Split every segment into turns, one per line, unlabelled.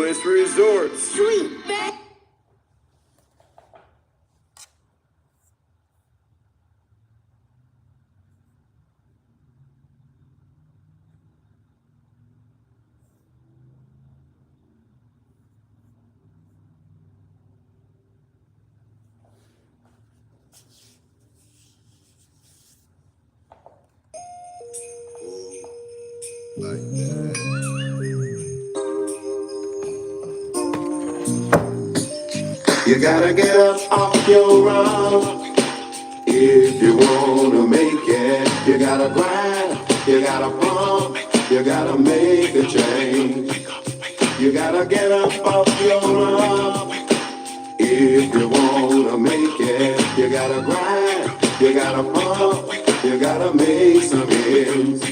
last resort.
Street back.
Like that. You gotta get up off your rump if you wanna make it. You gotta grind, you gotta pump, you gotta make a change. You gotta get up off your rump if you wanna make it. You gotta grind, you gotta pump, you gotta make some ends.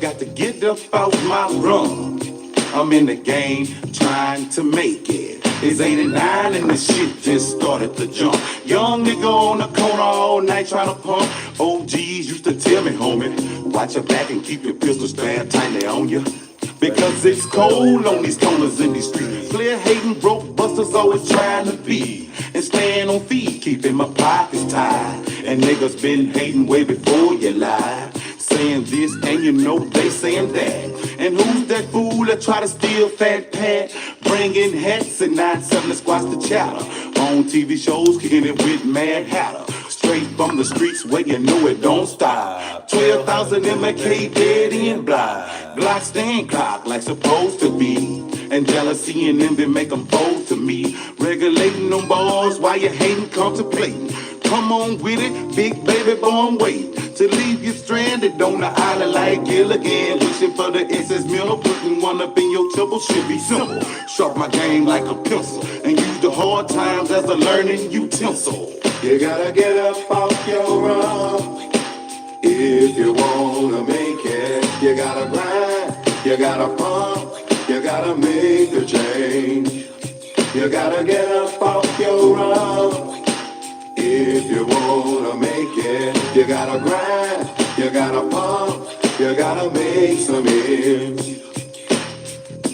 Got to get up off my run. I'm in the game trying to make it. It's 89 and the shit just started to jump. Young nigga on the corner all night trying to pump. OGs used to tell me, homie, watch your back and keep your pistol stabbed tightly on you. Because it's cold on these corners in these streets. Clear hating broke busters always trying to be. And staying on feet, keeping my pockets tied. And niggas been hating way before you lied. Saying this and you know they saying that. And who's that fool that try to steal fat Pat? Bringing hats and 9-7 to squash the chatter. On TV shows, kicking it with Mad Hatter. Straight from the streets where you know it don't stop. 12,000 MK dead and blind. Glock stand clock like supposed to be. And jealousy and envy make them bold to me. Regulating them balls while you hating, contemplating. Come on with it, big baby born wait. To leave you stranded on the island like Gilligan. Wishing for the SS Miller, putting one up in your temple should be simple. Sharp my game like a pencil. And use the hard times as a learning utensil. You gotta get up off your rump if you wanna make it. You gotta grind, you gotta pump, you gotta make a change. You gotta get up off your rump if you wanna make it. You gotta grind, you gotta pump, you gotta make some ends.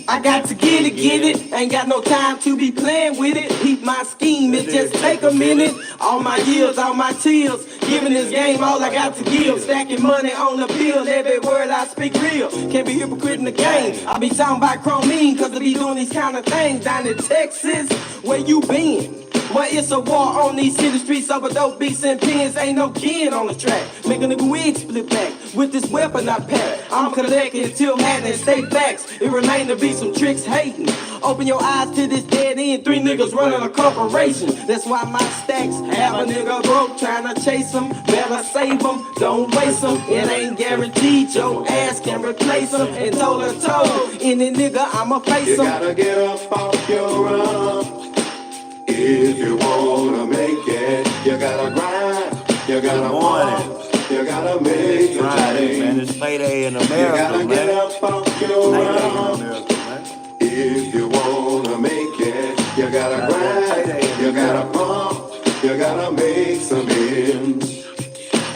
I got to get it, ain't got no time to be playing with it. Keep my scheme, it just take a minute. All my years, all my tears, giving this game all I got to give. Stacking money on the bill, every word I speak real. Can't be hypocrite in the game, I be talking about chromine, cause I be doing these kind of things. Down in Texas, where you been? Well, it's a war on these city streets over dope beats and pins. Ain't no kid on the track. Make a nigga wig split back with this weapon I pack. I'm collecting until madness, stay facts. It remain to be some tricks hating. Open your eyes to this dead end. 3 niggas running a corporation. That's why my stacks have a nigga broke trying to chase them. Better save them, don't waste them. It ain't guaranteed your ass can replace them. And toe to toe, any nigga I'ma face them.
You gotta get up off your rump if you wanna make it. You gotta grind, you gotta pump, you gotta make a change.
Man, it's Payday in America,
you gotta
man.
get up off your rump if you wanna make it. You gotta grind, you gotta pump, you gotta make some ends.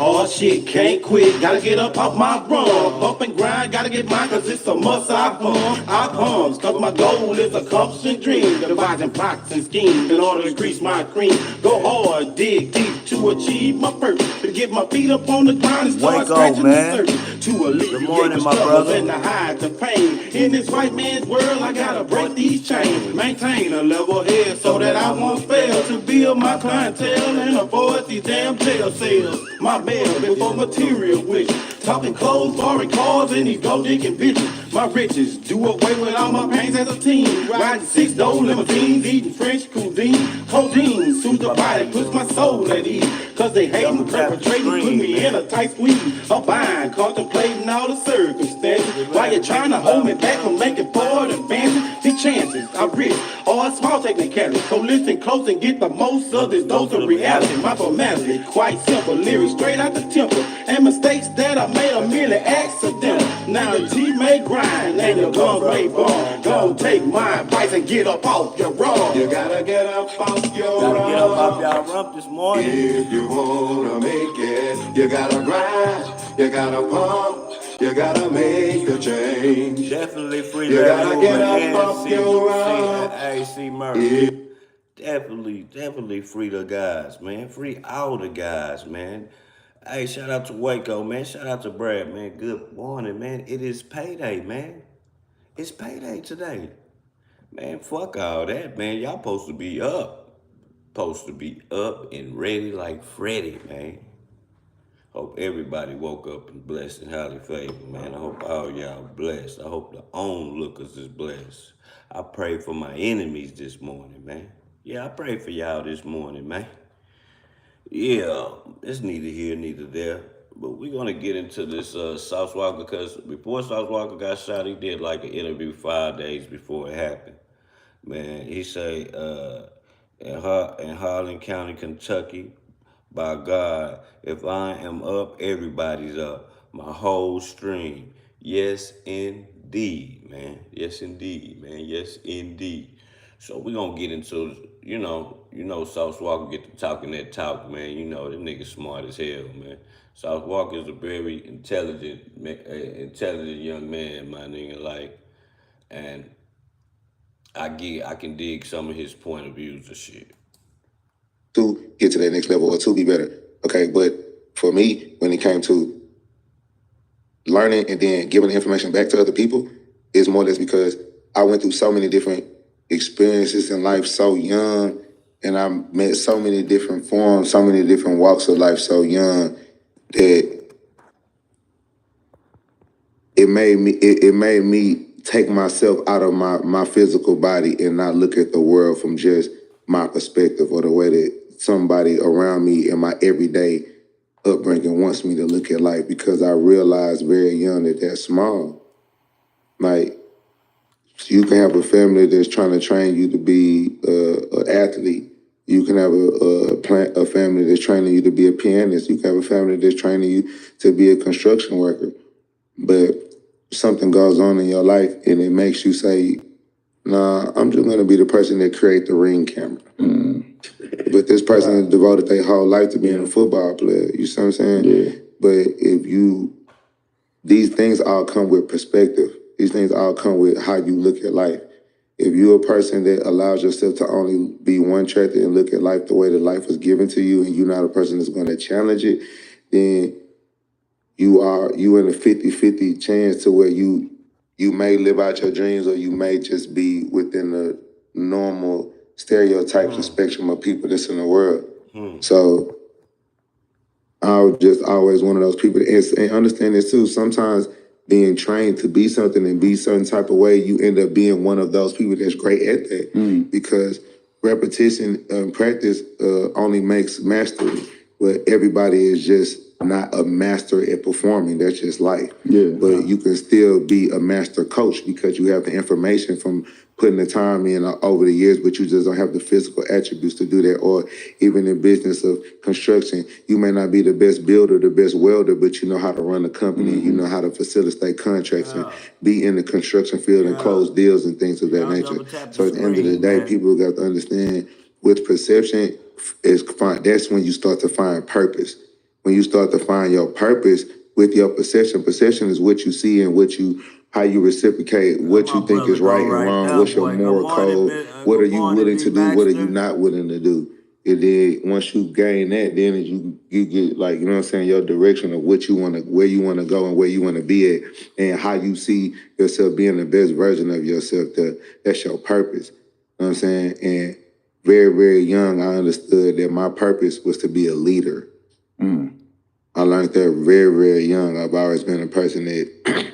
Oh shit, can't quit, gotta get up off my run. Bump and grind, gotta get mine, cause it's a must I pump, cause my goal is accomplishing dreams. Devising plots and schemes in order to increase my cream. Go hard, dig deep to achieve my purpose. To get my feet up on the ground and start scratching the surface. To alleviate the struggles and to hide the pain. In this white man's world, I gotta break these chains. Maintain a level head so that I won't fail to build my clientele and avoid these damn jail cells. My bail before material wishes. Talking clothes, foreign cars, and these gold digging bitches. My riches do away with all my pains as a teen. Riding 6-door limousines, eating French cuisine. Codeine soothes the body, puts my soul at ease. Cause they hating, perpetrating, put me in a tight squeeze. I'm buying, contemplating all the circumstances. While you're trying to hold me back from making forward advances. The chances I risk are small technicalities. So listen close and get the most of this dose of reality. My formality, quite simple, lyrics straight out the temple. And mistakes that I made are merely accidental. Now the T may grind and your guns may burn. Go take my advice and get up off your rump.
You gotta get up off your rump.
Get up off y'all rump this morning.
If you wanna make it, you gotta grind, you gotta pump, You gotta make a change.
Definitely free
You
Larry
gotta
Hoover
get up
and
off your rock.
C Murphy. Definitely free the guys, man. Free all the guys, man. Hey, shout out to Waco, man. Shout out to Brad, man. Good morning, man. It is payday, man. It's payday today. Man, fuck all that, man. Y'all supposed to be up. Supposed to be up and ready like Freddy, man. Hope everybody woke up and blessed and highly favored, man. I hope all y'all blessed. I hope the onlookers is blessed. I prayed for my enemies this morning, man. Yeah, I prayed for y'all this morning, man. Yeah, it's neither here, neither there. But we're going to get into this Sauce Walker, because before Sauce Walker got shot, he did like an interview 5 days before it happened. Man, he say, in Harlan County, Kentucky, by God, if I am up, everybody's up. My whole stream. Yes, indeed, man. Yes, indeed, man. Yes, indeed. So we're going to get into, Sauce Walker get to talking that talk, man. You know, that nigga smart as hell, man. Sauce Walker is a very intelligent young man, my nigga, like, and I can dig some of his point of views and shit.
To get to that next level or to be better. Okay, but for me, when it came to learning and then giving the information back to other people, is more or less because I went through so many different experiences in life so young, and I met so many different forms, so many different walks of life so young, that it made me take myself out of my physical body and not look at the world from just my perspective or the way that somebody around me in my everyday upbringing wants me to look at life, because I realized very young that that's small. Like, you can have a family that's trying to train you to be an athlete. You can have a family that's training you to be a pianist. You can have a family that's training you to be a construction worker. But something goes on in your life and it makes you say, nah, I'm just going to be the person that create the ring camera. But this person devoted their whole life to being a football player. You see what I'm saying? Yeah. But these things all come with perspective. These things all come with how you look at life. If you're a person that allows yourself to only be one-tracked and look at life the way that life was given to you, and you're not a person that's going to challenge it, then you in a 50-50 chance to where you may live out your dreams, or you may just be within the normal stereotypes and spectrum of people that's in the world. So I was just always one of those people and understand this too. Sometimes being trained to be something and be certain type of way, you end up being one of those people that's great at that, because repetition and practice only makes mastery. But everybody is just not a master at performing. That's just life. Yeah. But you can still be a master coach because you have the information from putting the time in over the years, but you just don't have the physical attributes to do that. Or even in business of construction, you may not be the best builder, the best welder, but you know how to run a company, you know how to facilitate contracts and be in the construction field and close deals and things of that nature. So at the end of the day, people got to understand, with perception, is fine. That's when you start to find purpose. When you start to find your purpose with your perception is what you see and how you reciprocate what you think is right and wrong. What's your moral code? What are you willing to do? What are you not willing to do? And then once you gain that, then you get, like, you know what I'm saying, your direction of what you want to, where you want to go and where you want to be at, and how you see yourself being the best version of yourself. That's your purpose. You know what I'm saying? And very, very young, I understood that my purpose was to be a leader. I learned that very, very young. I've always been a person that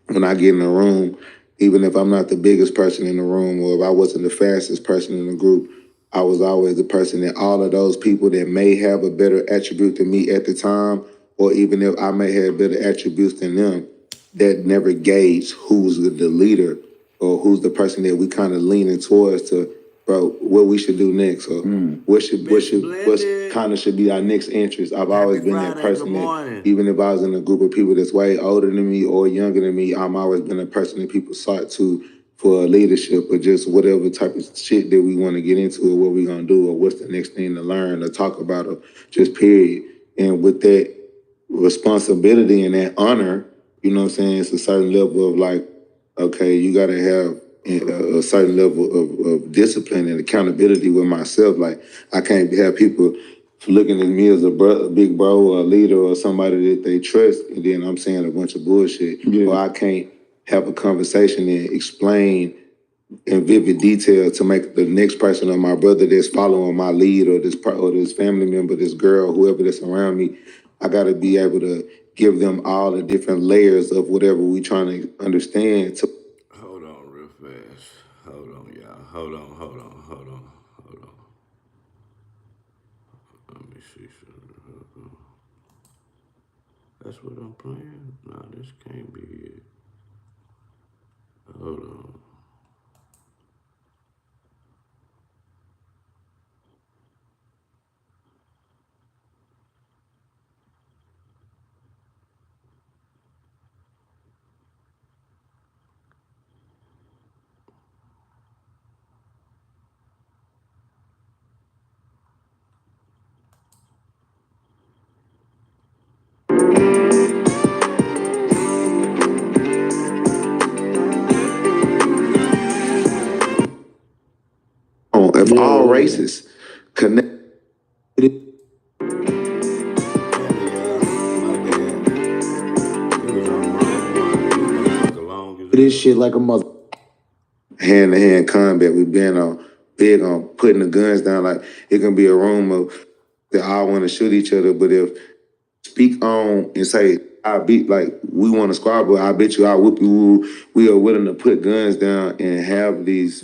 when I get in a room, even if I'm not the biggest person in the room, or if I wasn't the fastest person in the group, I was always the person that all of those people that may have a better attribute than me at the time, or even if I may have better attributes than them, that never gauge who's the leader or who's the person that we kind of leaning towards to, bro, what we should do next, or what kind of should be our next interest. I've always been that person that, even if I was in a group of people that's way older than me or younger than me, I'm always been a person that people sought to for leadership, or just whatever type of shit that we want to get into, or what we gonna do, or what's the next thing to learn or talk about, or just period. And with that responsibility and that honor You know what I'm saying? It's a certain level of like, okay, you got to have a certain level of discipline and accountability with myself. Like, I can't have people looking at me as a big bro or a leader or somebody that they trust, and then I'm saying a bunch of bullshit. Yeah. Or I can't have a conversation and explain in vivid detail to make the next person or my brother that's following my lead or this family member, this girl, whoever that's around me, I got to be able to give them all the different layers of whatever we trying to understand.
Hold on real fast. Hold on, y'all. Hold on. Let me see something. That's what I'm playing? Nah, this can't be it. Hold on.
If all races connect. This shit like a mother. Hand-to-hand combat. We've been big on putting the guns down. Like, it can be a room of they all want to shoot each other, but if speak on and say, I beat, like, we want to squabble, I bet you I'll whoop you. We are willing to put guns down and have these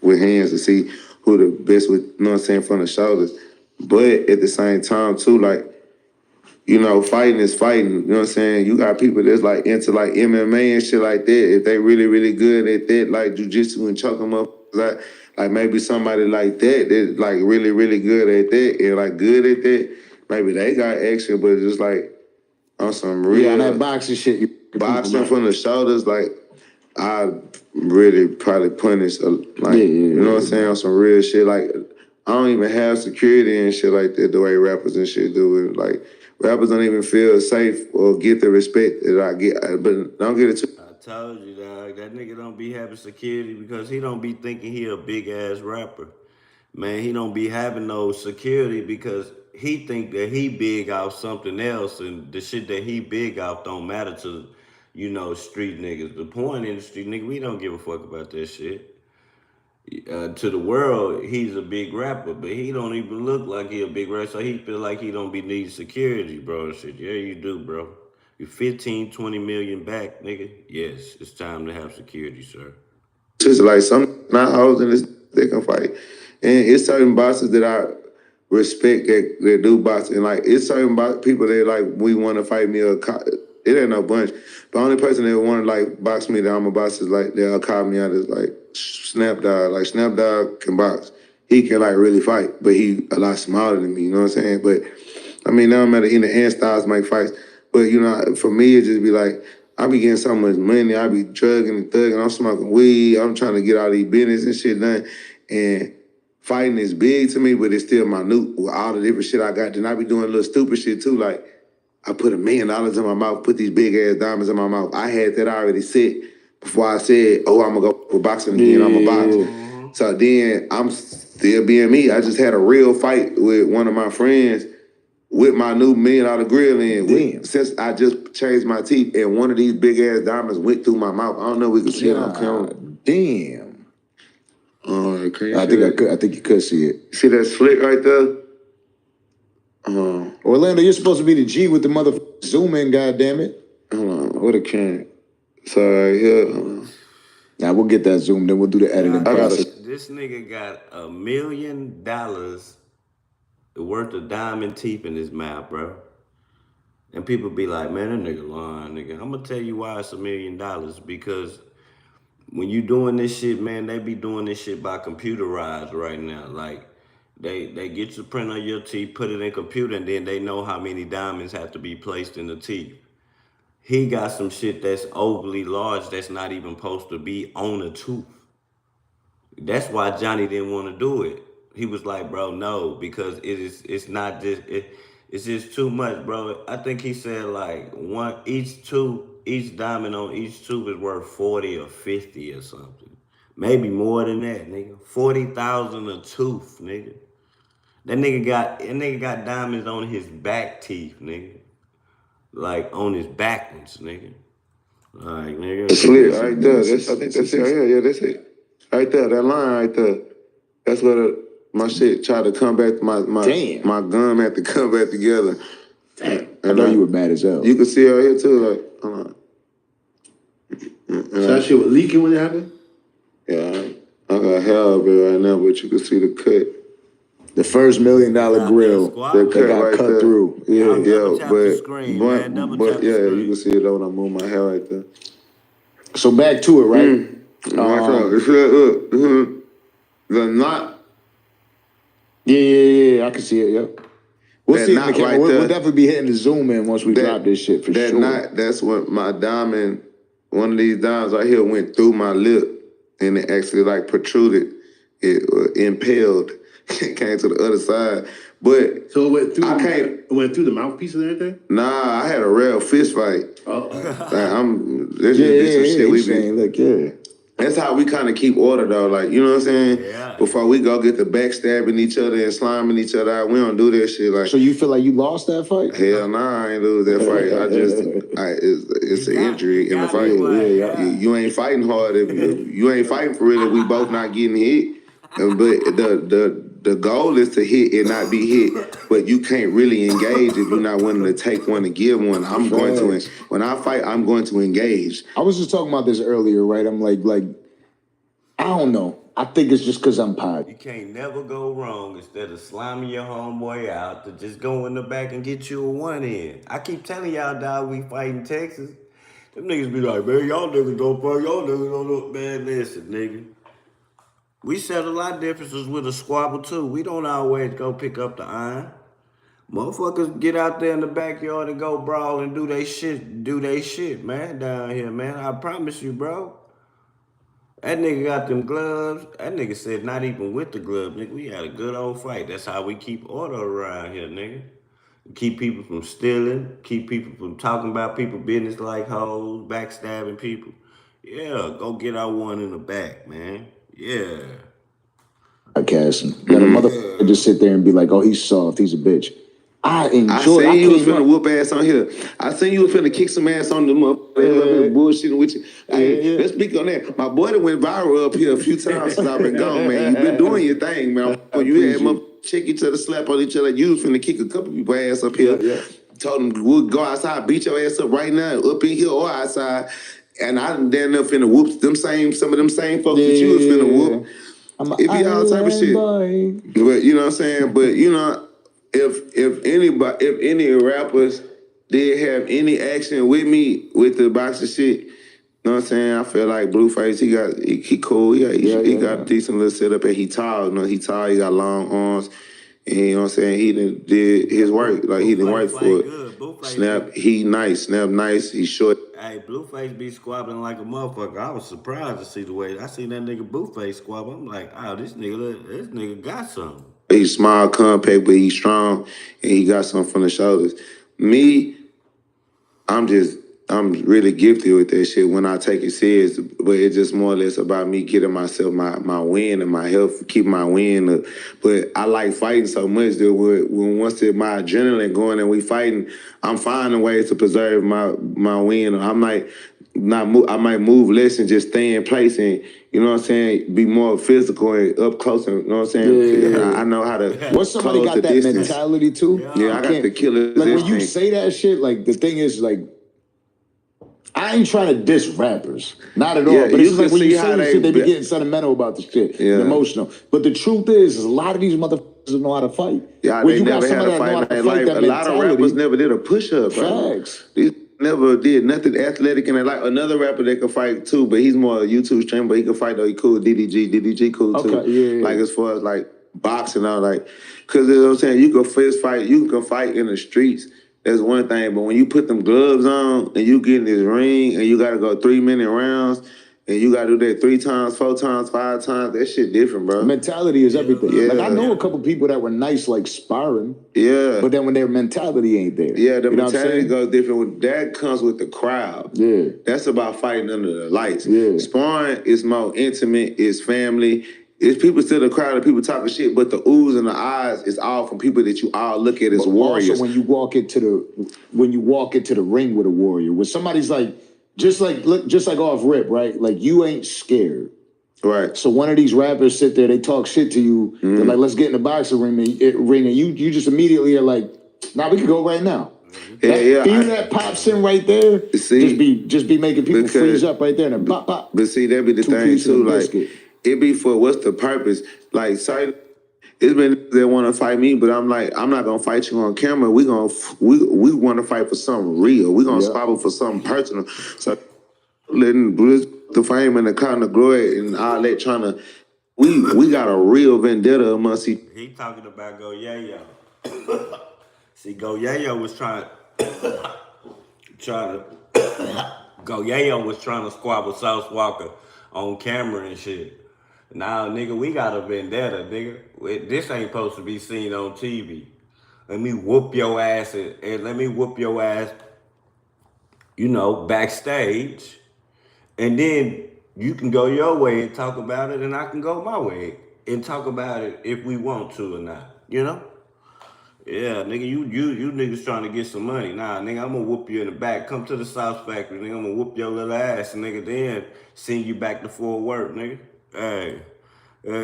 with hands to see who the best with, you know what I'm saying, from the shoulders. But at the same time, too, like, you know, fighting is fighting. You know what I'm saying? You got people that's like into like MMA and shit like that. If they really, really good at that, like jujitsu and choke them up, like maybe somebody like that that's like really, really good at that and like good at that, maybe they got action, but just like on some real. Yeah, and that boxing shit. Boxing from the shoulders, like, I really probably punish, you know what I'm saying, on some real shit. Like, I don't even have security and shit like that the way rappers and shit do it. Like, rappers don't even feel safe or get the respect that I get, but don't get it too.
I told you, dog, that nigga don't be having security because he don't be thinking he a big ass rapper. Man, he don't be having no security because he think that he big off something else, and the shit that he big off don't matter to, you know, street niggas. The point in the street nigga, we don't give a fuck about that shit. To the world, he's a big rapper, but he don't even look like he a big rapper, so he feel like he don't be need security, bro. Shit, yeah, you do, bro. You 15, 20 million back, nigga. Yes, it's time to have security, sir.
Just like some not hoes in this, they can fight. And it's certain bosses that I respect that do boxing. Like, it's certain people that like, we want to fight me or it ain't no bunch. The only person that want to like box me that I'm a boss is like, they'll call me out as like Snapdog. Like, Snapdog can box. He can like really fight, but he a lot smaller than me, you know what I'm saying? But I mean, now I'm at the end, and styles make fights. But you know, for me, it just be like, I be getting so much money, I be drugging and thugging, I'm smoking weed, I'm trying to get all these business and shit done. And fighting is big to me, but it's still minute with all the different shit I got. Then I be doing little stupid shit too, like I put $1 million in my mouth, put these big ass diamonds in my mouth. I had that already set before I said, oh, I'm gonna go for boxing again, I'm a boxer. So then I'm still being me. I just had a real fight with one of my friends with my new $1 million grill in. Since I just changed my teeth and one of these big ass diamonds went through my mouth. I don't know if we can see it on camera. Damn. I think you could see it. See that slick right there? Orlando, you're supposed to be the G with the mother zoom in, goddammit. Hold on, what a can. Sorry, here. Now we'll get that zoom, then we'll do the editing process.
This nigga got $1 million worth of diamond teeth in his mouth, bro. And people be like, man, that nigga lying, nigga. I'm gonna tell you why it's $1 million, because when you doing this shit, man, they be doing this shit by computerized right now. Like, they get you to print on your teeth, put it in computer, and then they know how many diamonds have to be placed in the teeth. He got some shit that's overly large that's not even supposed to be on a tooth. That's why Johnny didn't want to do it. He was like, bro, no, because it's not just It's just too much, bro. I think he said like each diamond on each tooth is worth 40 or 50 or something. Maybe more than that, nigga. 40,000 a tooth, nigga. That nigga got diamonds on his back teeth, nigga. Like on his back ones, nigga. Like, nigga.
It's lit right there. I think that's it. Yeah, that's it. Right there, that line right there. That's what my shit tried to come back. My gum had to come back together.
Damn. I know you were mad as hell.
You can see it right here too. Like,
so that shit was leaking when it happened?
Yeah, I got hell of it right now, but you can see the cut.
The first $1 million grill that got cut through.
Yeah,
but
you can see it when I move my hair right there.
So back to it, right?
The knot.
Yeah, I can see it, yeah. We'll see it in the camera.
Right
we'll definitely be hitting the zoom in once we drop this shit for sure.
That knot, that's what my diamond, one of these diamonds right here went through my lip and it actually like protruded. It impaled. It came to the other side. But
so it went through it went through the mouthpiece and everything?
Nah, I had a real fist fight. This
is
some shit we
been. Look, yeah.
That's how we kind of keep order though, like, you know what I'm saying?
Yeah.
Before we go get the backstabbing each other and sliming each other out, we don't do that shit. Like,
so you feel like you lost that fight?
Hell nah, I ain't lose that fight. It's an injury in the fight. You ain't fighting hard if you ain't fighting for real if we both not getting hit. But the goal is to hit and not be hit. But you can't really engage if you're not willing to take one and give one. When I fight, I'm going to engage.
I was just talking about this earlier, right? I'm like, I don't know. I think it's just because I'm pod.
You can't never go wrong instead of slamming your homeboy out to just go in the back and get you a one in. I keep telling y'all, dog, we fight in Texas. Them niggas be like, man, y'all niggas don't fight, y'all niggas don't look bad. Listen, nigga. We settle our differences with a squabble too. We don't always go pick up the iron. Motherfuckers get out there in the backyard and go brawl and do they shit, man, down here, man. I promise you, bro. That nigga got them gloves. That nigga said not even with the gloves, nigga. We had a good old fight. That's how we keep order around here, nigga. Keep people from stealing. Keep people from talking about people business like hoes, backstabbing people. Yeah, go get our one in the back, man. Yeah.
Podcasting. Let a motherfucker just sit there and be like, oh, he's soft, he's a bitch. I enjoy.
I seen you was finna whoop ass on here. I seen you was finna kick some ass on the motherfucker bullshitting with you. Hey, let's speak on that. My boy that went viral up here a few times since I've been gone, man. You been doing your thing, man. When you had motherfuckers check each other, slap on each other, you was finna kick a couple people ass up here. Told them we'll go outside, beat your ass up right now, up in here or outside. And I damn near finna whoop some of them same folks that you was finna whoop. It be all type of shit. But you know what I'm saying? But you know, if any rappers did have any action with me with the boxing shit, you know what I'm saying? I feel like Blueface, he cool. He got a decent little setup and he tall. You know, he tall, he got long arms. And you know what I'm saying? He did his work. Like he didn't work for it. Snap nice, he's short.
Hey, Blueface be squabbling like a motherfucker. I was surprised to see the way I seen that nigga Blueface squabble. I'm like, oh, this nigga got something.
He's small, compact, but he's strong, and he got something from the shoulders. Me, I'm really gifted with that shit when I take it serious, but it's just more or less about me getting myself my win and my health, keep my win up. But I like fighting so much that when once my adrenaline going and we fighting, I'm finding ways to preserve my win. I might move less and just stay in place and, you know what I'm saying, be more physical and up close and, you know what I'm saying? Yeah. I know how to
Once somebody got that distance. Mentality too.
Yeah, I got the killer.
Like when you say that shit, like the thing is like, I ain't trying to diss rappers, not at all. But it's like when you say this shit, they be getting sentimental about the shit, and emotional. But the truth is a lot of these motherfuckers don't know how to fight.
Yeah,
when
they never had a fight in their life. A lot of rappers never did a push-up.
Facts.
These never did nothing athletic in their life. Another rapper that can fight too, but he's more a YouTube streamer, but he can fight though. He cool. DDG cool too.
Okay, yeah.
Like as far as like boxing, all like, because you know what I'm saying, you can fist fight, you can fight in the streets. That's one thing, but when you put them gloves on and you get in this ring and you got to go 3-minute rounds, and you gotta do that 3 times, 4 times, 5 times. That shit different, bro.
Mentality is everything.
Yeah.
Like I know a couple people that were nice, like sparring.
Yeah.
But then when their mentality ain't there.
Yeah, the
you know
mentality goes different. That comes with the crowd.
Yeah.
That's about fighting under the lights.
Yeah.
Sparring is more intimate, it's family. It's people still the crowd and people talking shit, but the oohs and the eyes is all from people that you all look at as warriors.
Also, when you walk into the ring with a warrior, when somebody's like, just like off rip, right? Like you ain't scared.
Right.
So one of these rappers sit there, they talk shit to you. They're like, let's get in the boxing ring, and you just immediately are like, nah, we can go right now. Fear that pops in right there. See, just be making people freeze up right there and pop pop.
But see, that be the thing too. Like it be for what's the purpose? Like, sorry, it's been they want to fight me, but I'm like, I'm not gonna fight you on camera. We want to fight for something real. We gonna squabble for something personal. So letting the fame and the kind of glory and all that trying to. We got a real vendetta amongst each.
He talking about Go Yayo. See, Go Yayo was trying to Go Yayo was trying to squabble Sauce Walker on camera and shit. Now, nigga, we got a vendetta, nigga. This ain't supposed to be seen on TV. Let me whoop your ass and let me whoop your ass, you know, backstage. And then you can go your way and talk about it, and I can go my way and talk about it if we want to or not, you know? Yeah, nigga, you niggas trying to get some money. Nah, nigga, I'm gonna whoop you in the back. Come to the South Factory, nigga. I'm gonna whoop your little ass, nigga. Then send you back to Fort Worth, nigga. Hey.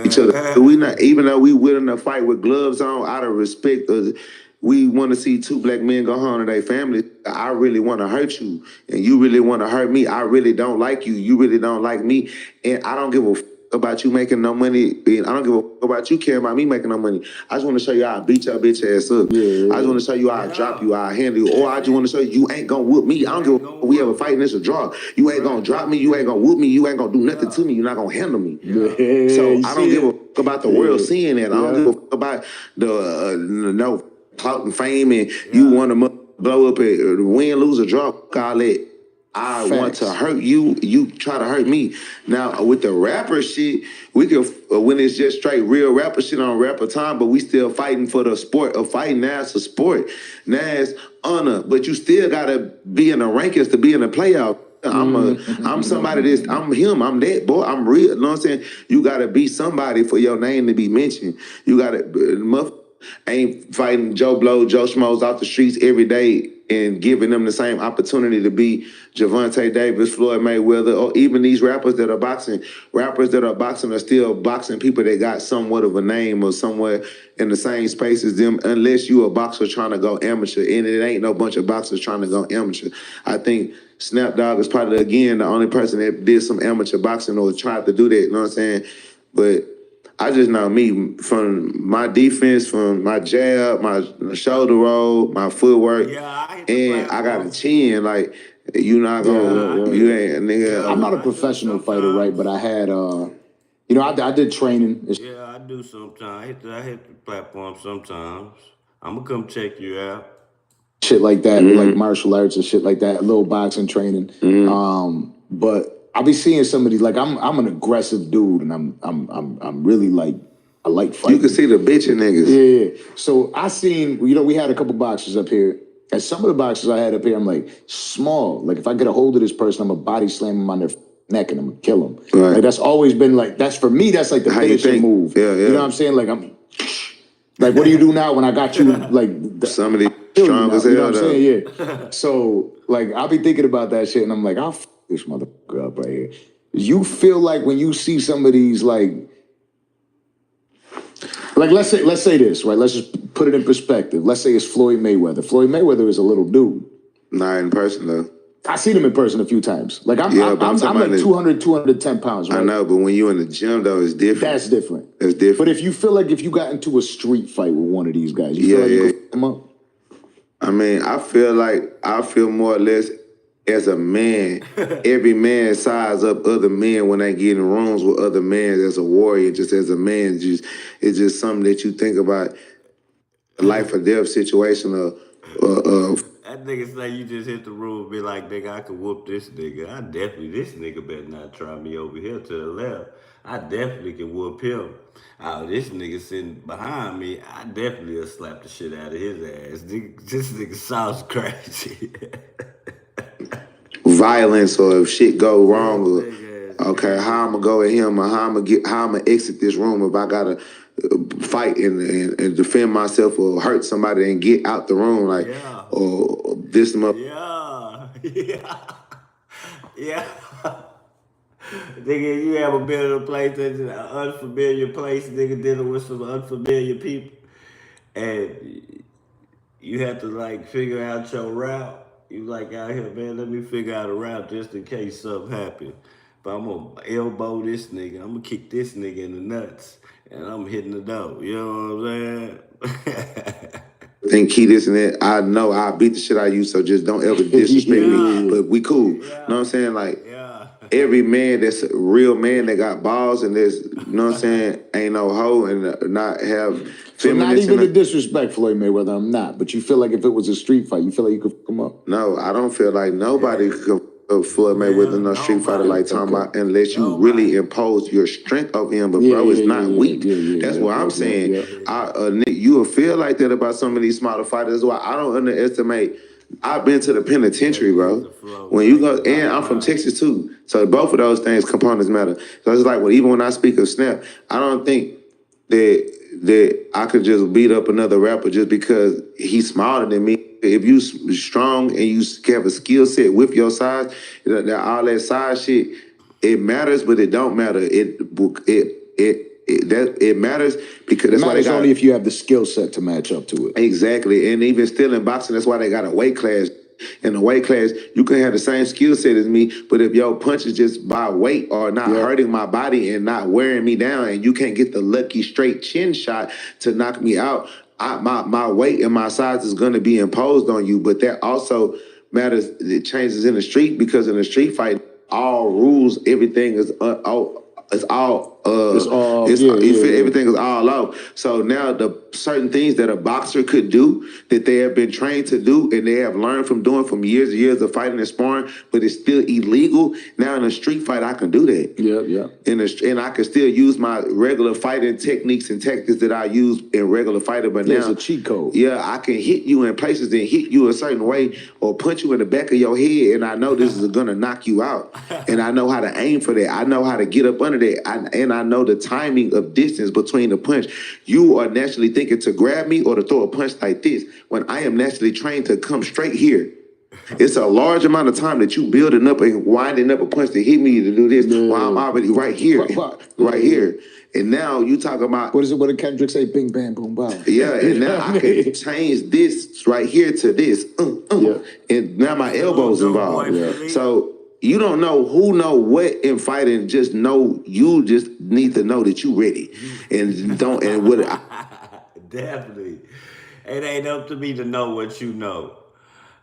Each other. We not, even though we willing to fight with gloves on, out of respect, we want to see 2 black men go home to their family. I really want to hurt you, and you really want to hurt me. I really don't like you. You really don't like me, and I don't give a about you making no money. I don't give a about you caring about me making no money. I just want to show you how I beat your bitch ass up. I just want to show you how I drop you, how I handle you, or I just want to show you ain't gonna whoop me. I don't give a we ever fighting this a draw. You ain't gonna drop me. You ain't gonna whoop me. You ain't gonna do nothing to me. You're not gonna handle me. So I don't give a about the world seeing that. I don't give a about the no clout and fame and you want to blow up and win, lose, or draw. All that. I want to hurt you, you try to hurt me. Now, with the rapper shit, we can, when it's just straight real rapper shit on rapper time, but we still fighting for the sport of fighting. Now it's a sport. Now it's honor, but you still got to be in the rankings to be in the playoff. I'm somebody this, I'm him, I'm that, boy, I'm real. You know what I'm saying? You got to be somebody for your name to be mentioned. You got to, ain't fighting Joe Blow, Joe Schmoes off the streets every day and giving them the same opportunity to be Javante Davis, Floyd Mayweather, or even these rappers that are boxing. Rappers that are boxing are still boxing people that got somewhat of a name or somewhere in the same space as them, unless you a boxer trying to go amateur. And it ain't no bunch of boxers trying to go amateur. I think Snap Dogg is probably, again, the only person that did some amateur boxing or tried to do that, you know what I'm saying? But I just know me, from my defense, from my jab, my shoulder roll, my footwork, and I got a chin. Like, you not gonna, you ain't, nigga.
I'm not a professional fighter, right? But I had, you know, I did training.
Yeah, I do sometimes. I hit the platform sometimes. I'm gonna come check you out.
Shit like that, like martial arts and shit like that, a little boxing training. But I'll be seeing somebody like I'm an aggressive dude, and I'm really like I like fighting.
You can see the bitchin' niggas.
Yeah. So I seen, you know, we had a couple boxers up here, and some of the boxers I had up here, I'm like small. Like if I get a hold of this person, I'm gonna body slam them on their neck and I'm gonna kill them.
Right.
Like that's always been like that's for me. That's like the finishing move.
Yeah.
You know what I'm saying? Like I'm like, what do you do now when I got you? Like
somebody strong as hell.
You know what I'm saying? Yeah. So like I'll be thinking about that shit, and I'm like, I'll f this motherfucker up right here. You feel like when you see some of these like let's say this, right? Let's just put it in perspective. Let's say it's Floyd Mayweather. Floyd Mayweather is a little dude.
Not in person though.
I seen him in person a few times. Like I'm like 200, 210 pounds, right?
I know, but when you in the gym though, it's different.
That's different.
It's different.
But if you feel like if you got into a street fight with one of these guys, you feel like you could f him up?
I mean, I feel more or less as a man, every man size up other men when they get in rooms with other men as a warrior, just as a man. It's just something that you think about, a life or death situation of
That That nigga say you just hit the room and be like, nigga, I could whoop this nigga. This nigga better not try me over here to the left. I definitely can whoop him. Oh, this nigga sitting behind me, I definitely will slap the shit out of his ass. This nigga sounds crazy.
Violence, or if shit go wrong, or okay, how I'm gonna go at him, or how I'm gonna exit this room if I gotta fight and defend myself or hurt somebody and get out the room, like, or this
Yeah. Nigga, you ever been in a place that's an unfamiliar place, nigga, dealing with some unfamiliar people, and you have to like figure out your route. You like out here, man, let me figure out a route just in case something happens. But I'm gonna elbow this nigga, I'm gonna kick this nigga in the nuts, and I'm hitting the door. You know what I'm saying?
think key this and that. I know I beat the shit out of you, so just don't ever disrespect me. But we cool. You know what I'm saying? Like, every man that's a real man that got balls and there's, you know what I'm saying, ain't no hoe and not have
so not even a disrespect, Floyd Mayweather, I'm not. But you feel like if it was a street fight, you feel like you could fuck him up?
No, I don't feel like nobody could Floyd Mayweather, no street fighter, like talking about, unless you really impose your strength over him. But bro, it's not weak. That's what I'm saying. You will feel like that about some of these smaller fighters. That's why I don't underestimate. I've been to the penitentiary, bro. When you go, and I'm from Texas too. So both of those things, components matter. So it's like, well, even when I speak of Snap, I don't think that I could just beat up another rapper just because he's smarter than me. If you strong and you have a skill set with your size, all that size shit, it matters, but it don't matter. It matters because that's why they got
only if you have the skill set to match up to it.
Exactly, and even still in boxing, that's why they got a weight class. In the weight class, you can have the same skill set as me, but if your punches just by weight are not hurting my body and not wearing me down, and you can't get the lucky straight chin shot to knock me out, my weight and my size is going to be imposed on you. But that also matters. It changes in the street, because in the street fight, all rules, everything is everything is all out. So now the certain things that a boxer could do that they have been trained to do and they have learned from doing from years and years of fighting and sparring, but it's still illegal. Now in a street fight, I can do that. And I can still use my regular fighting techniques and tactics that I use in regular fighting. But now
it's a cheat code.
I can hit you in places and hit you a certain way or punch you in the back of your head, and I know this is gonna knock you out. And I know how to aim for that. I know how to get up under that. And I know the timing of distance between the punch. You are naturally thinking to grab me or to throw a punch like this, when I am naturally trained to come straight here. It's a large amount of time that you building up and winding up a punch to hit me to do this while I'm already right here, right here. And now you talk about...
What did Kendrick say? Bing, bang, boom, bow.
Yeah, and now I can change this right here to this. And now my elbow's involved. So... you don't know who know what in fighting. Just know you just need to know that you ready, and don't and what.
Definitely, it ain't up to me to know what you know.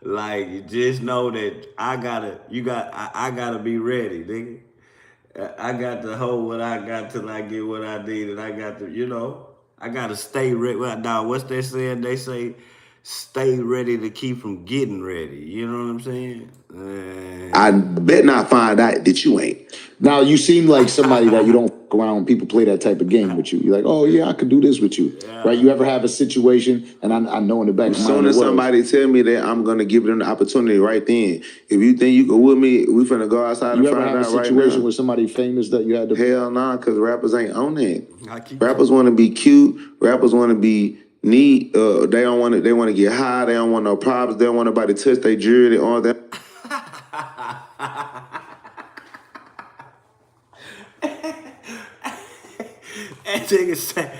Like, just know that I gotta be ready, nigga. I got to hold what I got till I get what I need, and I got to, I gotta stay ready. Now, what's they saying? They say, stay ready to keep from getting ready. You know what I'm saying?
I bet not find out that you ain't.
Now, you seem like somebody that you don't fuck around when people play that type of game with you. You're like, oh, yeah, I could do this with you. Right? You ever have a situation, and I know in the back of my mind,
as soon as somebody tell me that, I'm going to give them the opportunity right then. If you think you can with me, we finna go outside and find out right now.
You ever have a situation with somebody famous that you had to...
Hell nah, because rappers ain't on that. Rappers want to be cute. Rappers want to be... they don't want to. They want to get high. They don't want no problems. They don't want nobody to touch their jewelry and all that.
That nigga say,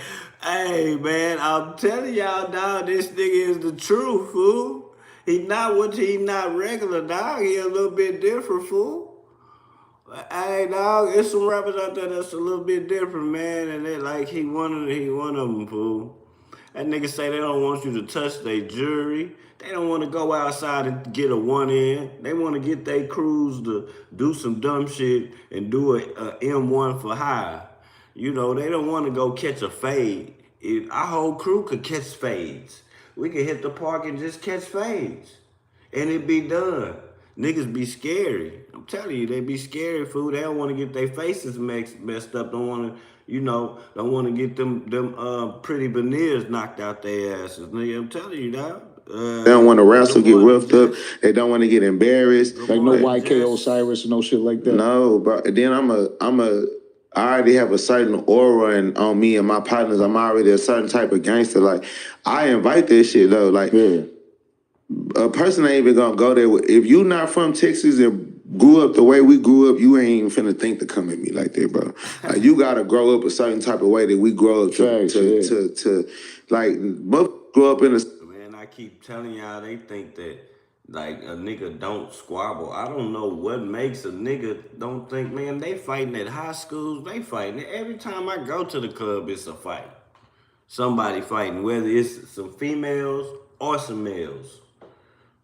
"Hey man, I'm telling y'all, dog, this nigga is the truth, fool. He not regular, dog. He a little bit different, fool. Hey, dog, there's some rappers out there that's a little bit different, man, and they like he one of them, fool." That nigga say they don't want you to touch their jewelry. They don't want to go outside and get a one-in. They want to get their crews to do some dumb shit and do a M1 for hire. They don't want to go catch a fade. Our whole crew could catch fades. We could hit the park and just catch fades. and it be done. Niggas be scary. I'm telling you, they be scary, fool. They don't want to get their faces messed up. Don't want to, don't want to get them pretty veneers knocked out their asses. Nigga, I'm telling you, dog.
They don't want to wrestle, get roughed up. They don't want to get embarrassed.
Like no YK Osiris, no shit like that.
No, bro. Then I already have a certain aura on me and my partners. I'm already a certain type of gangster. Like, I invite that shit though. Like, a person ain't even gonna go there. If you not from Texas and grew up the way we grew up, you ain't even finna think to come at me like that, bro. Like, you gotta grow up a certain type of way that we grow up to like, both grow up in a.
Man, I keep telling y'all, they think that like a nigga don't squabble. I don't know what makes a nigga don't think, man, they fighting at high schools, they fighting. Every time I go to the club, it's a fight. Somebody fighting, whether it's some females or some males.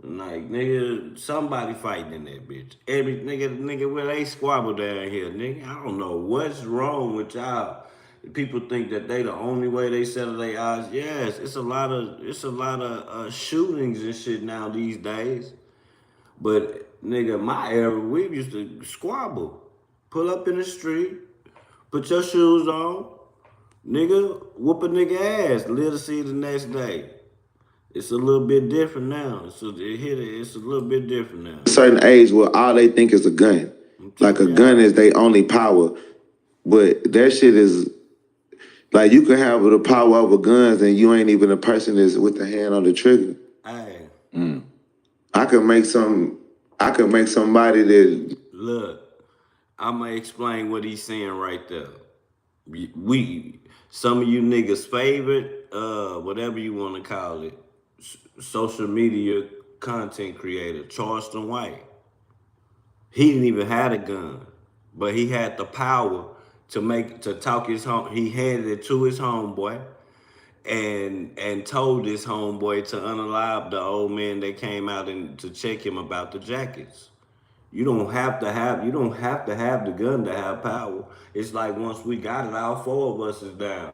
Like, nigga, somebody fighting in that bitch. Every nigga, where they squabble down here, nigga. I don't know what's wrong with y'all. People think that they the only way they settle their odds. Yes, it's a lot of shootings and shit now these days. But nigga, my era, we used to squabble. Pull up in the street, put your shoes on, nigga, whoop a nigga ass, live to see the next day. It's a little bit different now. It's a little bit different now.
A certain age where all they think is a gun. Like, a gun is their only power. But that shit is, like, you can have the power over guns and you ain't even a person that's with the hand on the trigger.
Hey.
I could make somebody that...
Look, I'm going to explain what he's saying right there. Some of you niggas' favorite, whatever you want to call it, social media content creator, Charleston White. He didn't even have a gun, but he had the power to talk his home. He handed it to his homeboy and told his homeboy to unalive the old man that came out and to check him about the jackets. You don't have to have the gun to have power. It's like once we got it, all four of us is down.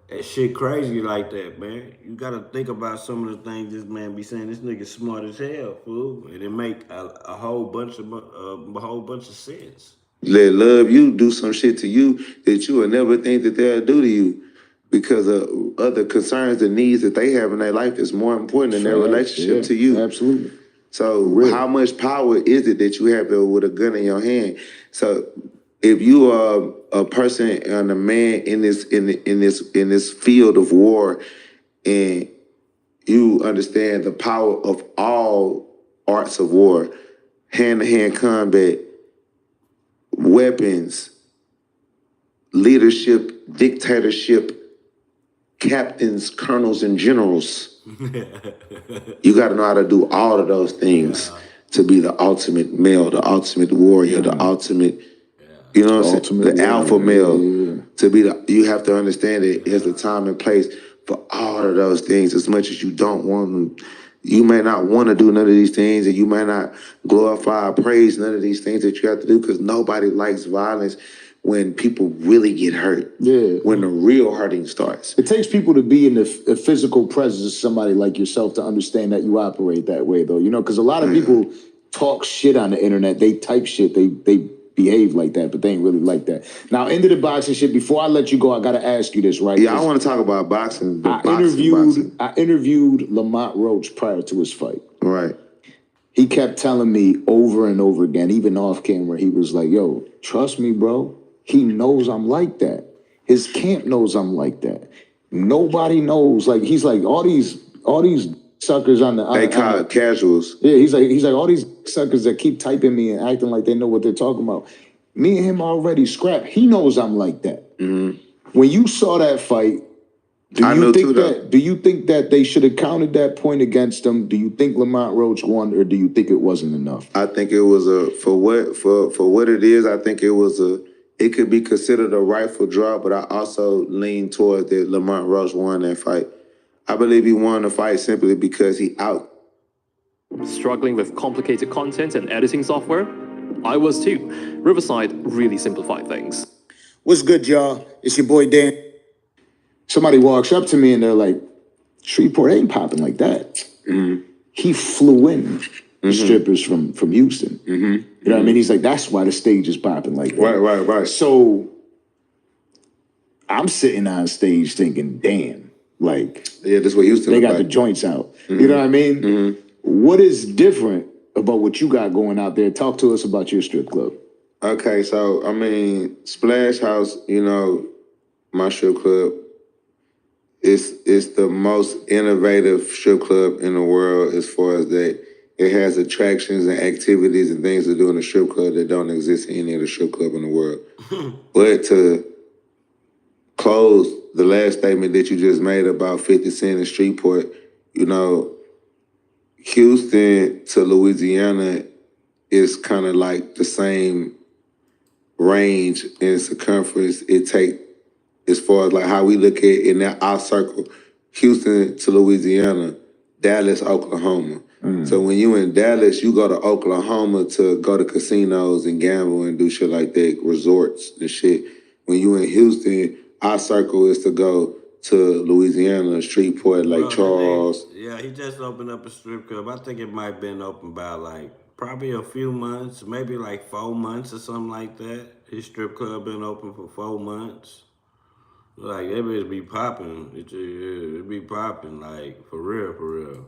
That shit crazy like that, man. You gotta think about some of the things this man be saying. This nigga smart as hell, fool, and it make a whole bunch of sense.
Let love you do some shit to you that you would never think that they'll do to you, because of other concerns and needs that they have in their life is more important than their relationship to you.
Absolutely.
So how much power is it that you have with a gun in your hand? So if you are a person and a man in this field of war, and you understand the power of all arts of war, hand-to-hand combat, weapons, leadership, dictatorship, captains, colonels, and generals. You got to know how to do all of those things to be the ultimate male, the ultimate warrior, the ultimate, you know what I'm saying? The alpha male. To be you have to understand that there's a time and place for all of those things. As much as you don't want them, you may not want to do none of these things, and you may not glorify or praise none of these things that you have to do, because nobody likes violence when people really get hurt. When the real hurting starts.
It takes people to be in the physical presence of somebody like yourself to understand that you operate that way, though. You know, because a lot of people talk shit on the internet. They type shit. They behave like that, but they ain't really like that. Now, into the boxing shit. Before I let you go, I gotta ask you this, right?
Yeah, I want to talk about boxing.
I interviewed Lamont Roach prior to his fight.
Right.
He kept telling me over and over again, even off camera, he was like, "Yo, trust me, bro. He knows I'm like that. His camp knows I'm like that. Nobody knows." Like, he's like, all these suckers on the...
They call it casuals.
Yeah, he's like, all these suckers that keep typing me and acting like they know what they're talking about. Me and him already scrapped. He knows I'm like that. When you saw that fight, do you think that they should have counted that point against him? Do you think Lamont Roach won, or do you think it wasn't enough?
I think it was for what it is. I think it could be considered a rightful draw, but I also lean towards that Lamont Roach won that fight. I believe he won the fight simply because he
struggling with complicated content and editing software? I was too. Riverside really simplified things.
What's good, y'all? It's your boy Dan. Somebody walks up to me and they're like, "Shreveport ain't popping like that." he flew in strippers from Houston. You know what I mean? He's like, that's why the stage is popping like that.
Right.
So I'm sitting on stage thinking, damn, like,
yeah, this what Houston
they got
like.
the joints out. You know what I mean? What is different about what you got going out there? Talk to us about your strip club.
Okay, so I mean, Splash House, you know, my strip club, it's the most innovative strip club in the world as far as that. It has attractions and activities and things to do in the strip club that don't exist in any other strip club in the world. But to close the last statement that you just made about 50 Cent and Streetport, you know, Houston to Louisiana is kind of like the same range and circumference it take as far as like how we look at in our circle, Houston to Louisiana, Dallas, Oklahoma. So when you in Dallas, you go to Oklahoma to go to casinos and gamble and do shit like that, resorts and shit. When you in Houston, our circle is to go to Louisiana, Shreveport, Lake Charles.
Yeah, he just opened up a strip club. I think it might have been open by like probably a few months, maybe like 4 months or something like that. His strip club been open for 4 months. Like, that bitch be popping. It be popping, like, for real.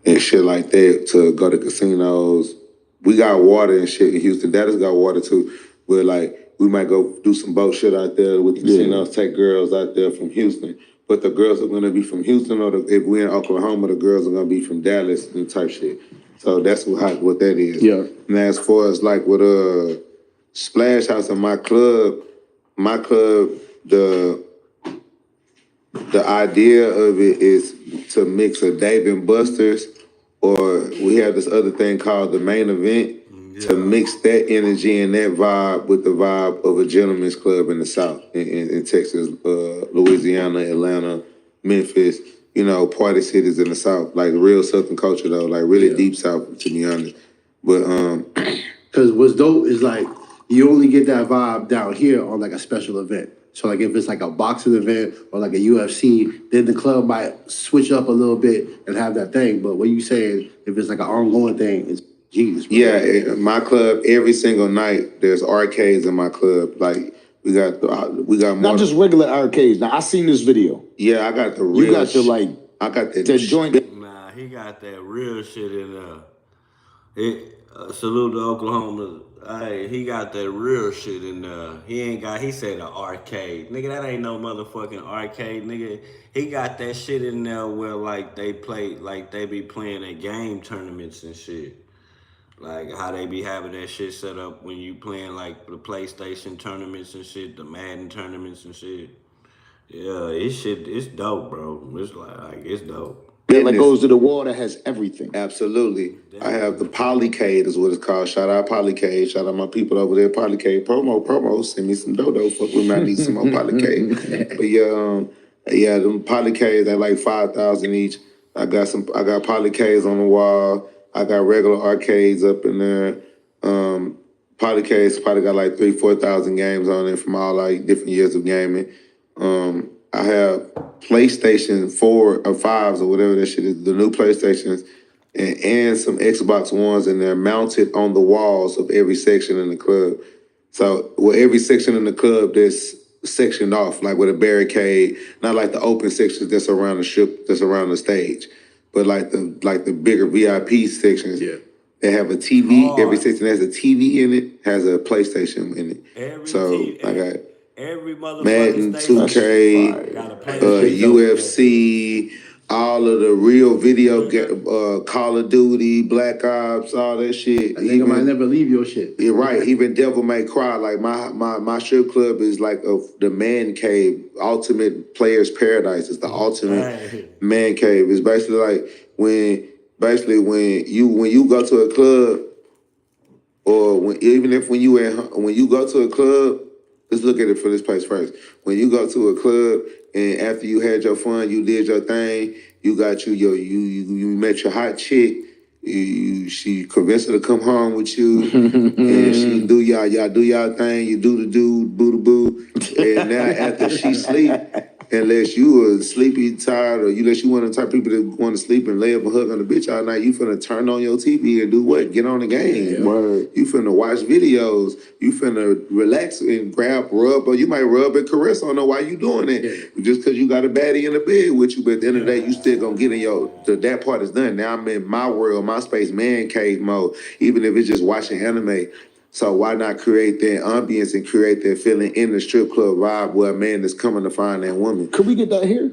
And shit like that to go to casinos. We got water and shit in Houston. Dallas got water too. But like, we might go do some boat shit out there with the casinos, take girls out there from Houston. But the girls are gonna be from Houston, or if we're in Oklahoma, the girls are gonna be from Dallas and type shit. So that's what that is.
Yeah.
And as far as like with Splash House and my club, the idea of it is to mix a Dave and Buster's, or we have this other thing called the main event, to mix that energy and that vibe with the vibe of a gentleman's club in the South, in Texas, Louisiana, Atlanta, Memphis, you know, party cities in the South, like real Southern culture though, like really deep South, to be honest. But
because what's dope is like you only get that vibe down here on like a special event. So like if it's like a boxing event or like a UFC, then the club might switch up a little bit and have that thing. But what you saying, if it's like an ongoing thing, it's Jesus. Bro.
Yeah, in my club, every single night, there's arcades in my club. Like we got more.
Not just regular arcades. Now I seen this video.
Yeah, I got the real.
You got the like.
I got that
joint.
Nah, he got that real shit in there. Salute to Oklahoma. Hey, he got that real shit in there. He said an arcade. Nigga, that ain't no motherfucking arcade, nigga. He got that shit in there where like they be playing at game tournaments and shit. Like how they be having that shit set up when you playing like the PlayStation tournaments and shit, the Madden tournaments and shit. Yeah, it's dope, bro. It's dope.
It like goes to the wall that has everything.
Absolutely. I have the Polycade is what it's called. Shout out Polycade. Shout out my people over there. Polycade promo. Send me some dodo. Fuck, we might need some more Polycade. But yeah, them Polycades, they're like 5,000 each. I got Polycades on the wall. I got regular arcades up in there. Polycades probably got like 3,000-4,000 games on it from all like different years of gaming. I have PlayStation 4 or 5s or whatever that shit is, the new PlayStations, and some Xbox Ones in there mounted on the walls of every section in the club. So with every section in the club that's sectioned off, like with a barricade, not like the open sections that's around the strip, that's around the stage, but like the bigger VIP sections. Yeah. They have a TV. Every section has a TV in it, has a PlayStation in it. I got
every motherfucking
Madden, 2K, UFC, all of the real video, Call of Duty, Black Ops, all that shit.
I think I might never leave your shit.
You're right. Even Devil May Cry. Like my strip club is like the man cave, ultimate player's paradise. It's the ultimate man cave. It's basically like when you go to a club, or when you go to a club. Let's look at it for this place first. When you go to a club and after you had your fun, you did your thing, you got you met your hot chick, she convinced her to come home with you, and she do y'all do y'all thing, you do the do, boo the boo, and now after she sleep, Unless you are sleepy, tired, or unless you one of the type of people that want to sleep and lay up and hug on the bitch all night, you finna turn on your TV and do what? Get on the game. You finna watch videos. You finna relax and rub, or you might rub and caress. I don't know why you doing it. Just because you got a baddie in the bed with you, but at the end of the day, you still gonna get in that part is done. Now I'm in my world, my space, man cave mode, even if it's just watching anime. So why not create that ambience and create that feeling in the strip club vibe where a man is coming to find that woman?
Could we get that here?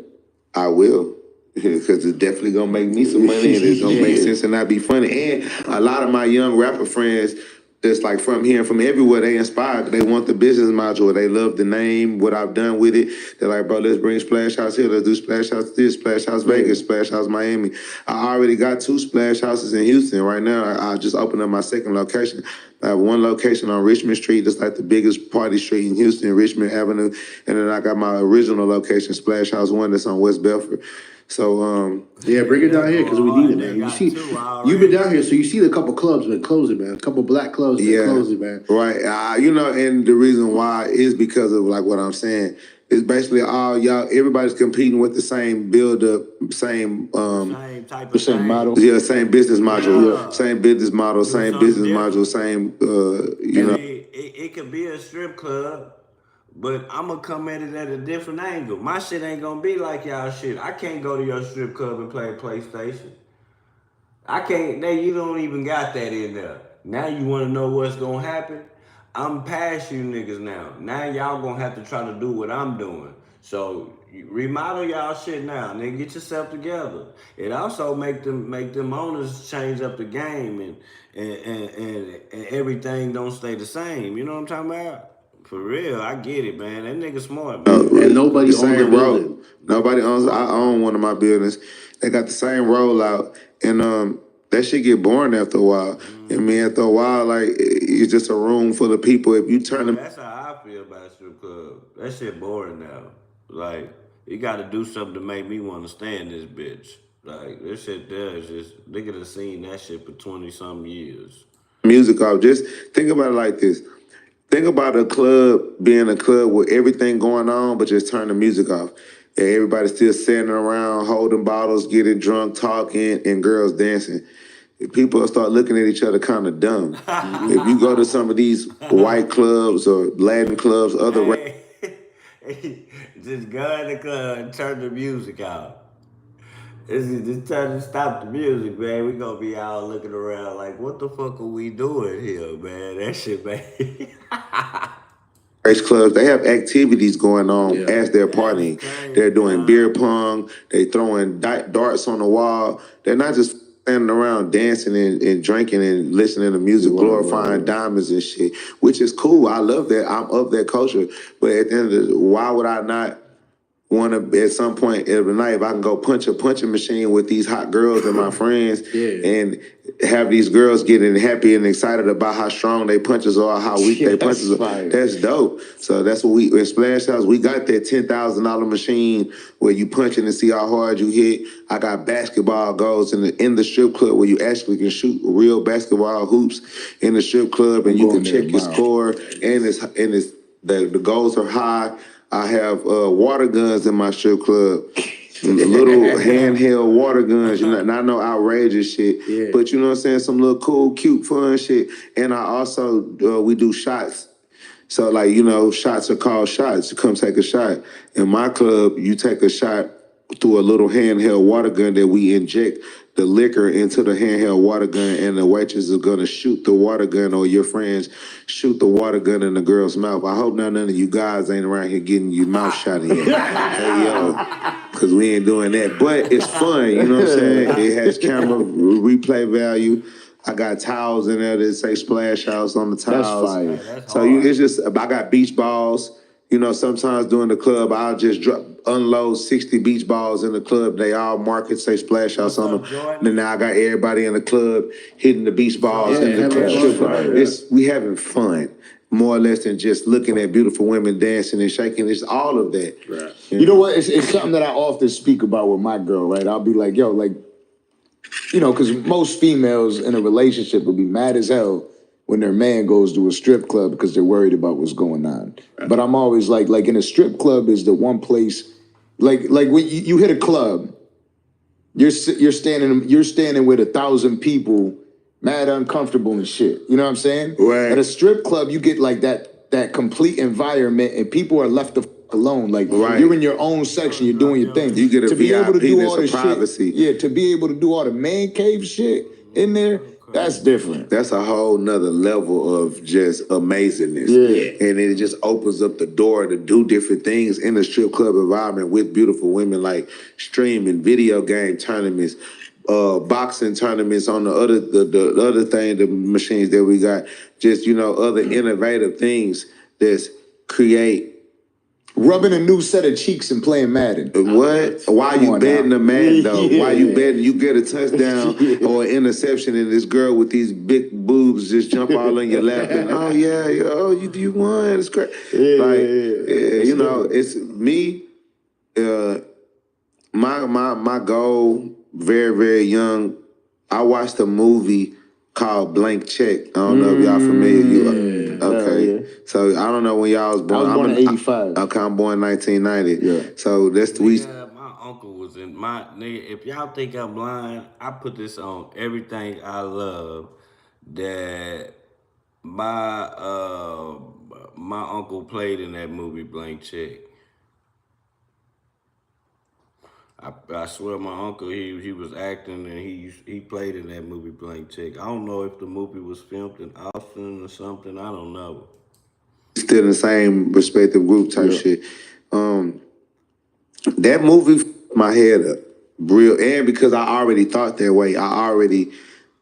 I will. Because it's definitely gonna make me some money and it's gonna make sense and not be funny. And a lot of my young rapper friends that's like from here and from everywhere, they inspired. They want the business module. They love the name, what I've done with it. They're like, bro, let's bring Splash House here. Let's do Splash House this, Splash House Vegas, Splash House Miami. I already got 2 Splash Houses in Houston. Right now, I just opened up my second location. I have 1 location on Richmond Street. That's like the biggest party street in Houston, Richmond Avenue. And then I got my original location, Splash House 1, that's on West Bedford. So,
yeah, bring it down here because we need it, man. You see, you've been down here, so you see the couple clubs been closing, man. A couple black clubs been closing, man.
Right. You know, and the reason why is because of like what I'm saying. It's basically all y'all. Everybody's competing with the same build-up, same
the same model.
Yeah, same business module. Same business model. Same business module. Same. You know.
It could be a strip club. But I'm going to come at it at a different angle. My shit ain't going to be like y'all shit. I can't go to your strip club and play PlayStation. I can't. You don't even got that in there. Now you want to know what's going to happen? I'm past you niggas now. Now y'all going to have to try to do what I'm doing. So remodel y'all shit now. Nigga, get yourself together. It also make them owners change up the game and everything don't stay the same. You know what I'm talking about? For real, I get it, man. That nigga smart, man.
And nobody owns the
road. Nobody owns. I own one of my buildings. They got the same rollout, and that shit get boring after a while. I mean, after a while, like it's just a room full of people. If you turn them,
that's how I feel about strip club. That shit boring now. Like you got to do something to make me want to stay in this bitch. Like this shit there is just nigga done seen that shit for 20-something years.
Music off. Just think about it like this. Think about a club being a club with everything going on, but just turn the music off. And everybody's still sitting around, holding bottles, getting drunk, talking, and girls dancing. People will start looking at each other kind of dumb. If you go to some of these white clubs or Latin clubs,
just go in the club and turn the music off. Just trying to stop the music, man. We gonna be all looking around like, what the fuck are we doing here, man? That shit, man.
race clubs, they have activities going on as they're partying. They're doing beer pong. They throwing darts on the wall. They're not just standing around dancing and drinking and listening to music, glorifying diamonds and shit, which is cool. I love that. I'm of that culture. But at the end of the day, why would I not want to, at some point of the night, if I can go punch a punching machine with these hot girls and my friends and have these girls getting happy and excited about how strong they punches are, how weak they punches are, that's dope. So that's what we, in Splash House, we got that $10,000 machine where you punching and see how hard you hit. I got basketball goals in the strip club where you actually can shoot real basketball hoops in the strip club and you can check your score and the goals are high. I have water guns in my strip club, little handheld water guns, not no outrageous shit, but you know what I'm saying, some little cool, cute, fun shit. And I also, we do shots. So like, shots are called shots. You come take a shot. In my club, you take a shot through a little handheld water gun that we inject the liquor into the handheld water gun, and the waitress is gonna shoot the water gun, or your friends shoot the water gun in the girl's mouth. I hope none of you guys ain't around here getting your mouth shot in. Hey, yo, because we ain't doing that. But it's fun, you know what I'm saying? It has camera replay value. I got towels in there that say Splash House on the towels.
That's fire.
So it's just, I got beach balls. Sometimes during the club, I'll just unload 60 beach balls in the club. They all marked say Splash House on them. Then now I got everybody in the club hitting the beach balls in the club. We having fun, more or less than just looking at beautiful women dancing and shaking. It's all of that.
Right. You know what? It's something that I often speak about with my girl, right? I'll be like, yo, like, because most females in a relationship will be mad as hell when their man goes to a strip club because they're worried about what's going on. Right. But I'm always like in a strip club is the one place Like when you hit a club, you're standing with 1,000 people, mad uncomfortable and shit. You know what I'm saying?
Right.
At a strip club, you get like that complete environment, and people are left the fuck alone. Like you're in your own section, you're doing your thing.
You get a
to be able to
VIP,
do
that's
all
a
this
privacy.
shit. Yeah, to be able to do all the man cave shit in there, that's different.
That's a whole nother level of just amazingness.
Yeah.
And it just opens up the door to do different things in the strip club environment with beautiful women, like streaming, video game tournaments, boxing tournaments on the other thing, the machines that we got, just, you know, other innovative things that's create.
Rubbing a new set of cheeks and playing Madden.
What? Why you betting a man though?
Yeah.
Why you betting? You get a touchdown or an interception, and this girl with these big boobs just jump all in your lap, and oh yeah, oh you won. It's great. You know, it's me. My goal, very very young. I watched a movie called Blank Check. I don't know if y'all familiar. Okay, so I don't know when y'all was born.
I was born in 85.
Okay, I'm born 1990.
Yeah.
So that's the we.
My uncle was in my nigga. If y'all think I'm blind, I put this on everything I love. That my uncle played in that movie Blank Check. I swear my uncle, he was acting and he played in that movie Blank Check. I don't know if the movie was filmed in Austin or something. I don't know.
Still in the same respective group type shit. That movie f***ed my head up real, and because I already thought that way. I already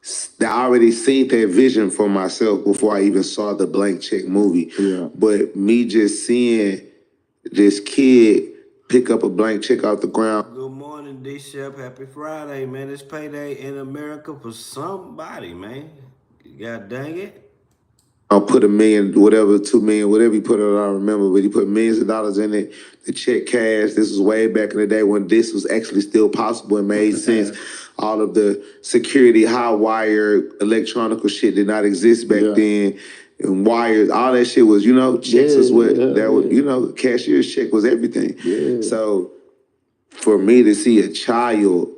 seen that vision for myself before I even saw the Blank Check movie.
Yeah.
But me just seeing this kid pick up a blank check off the ground.
Good morning, D-Shep. Happy Friday, man. It's payday in America for somebody, man. God dang it.
I'll put $1 million, whatever, 2 million, whatever he put it, I don't remember, but he put millions of dollars in it. The check cash. This was way back in the day when this was actually still possible and made sense. All of the security, high wire, electronical shit did not exist back then. And wires, all that shit was, you know, checks was what that was, you know, cashier's check was everything.
Yeah.
So for me to see a child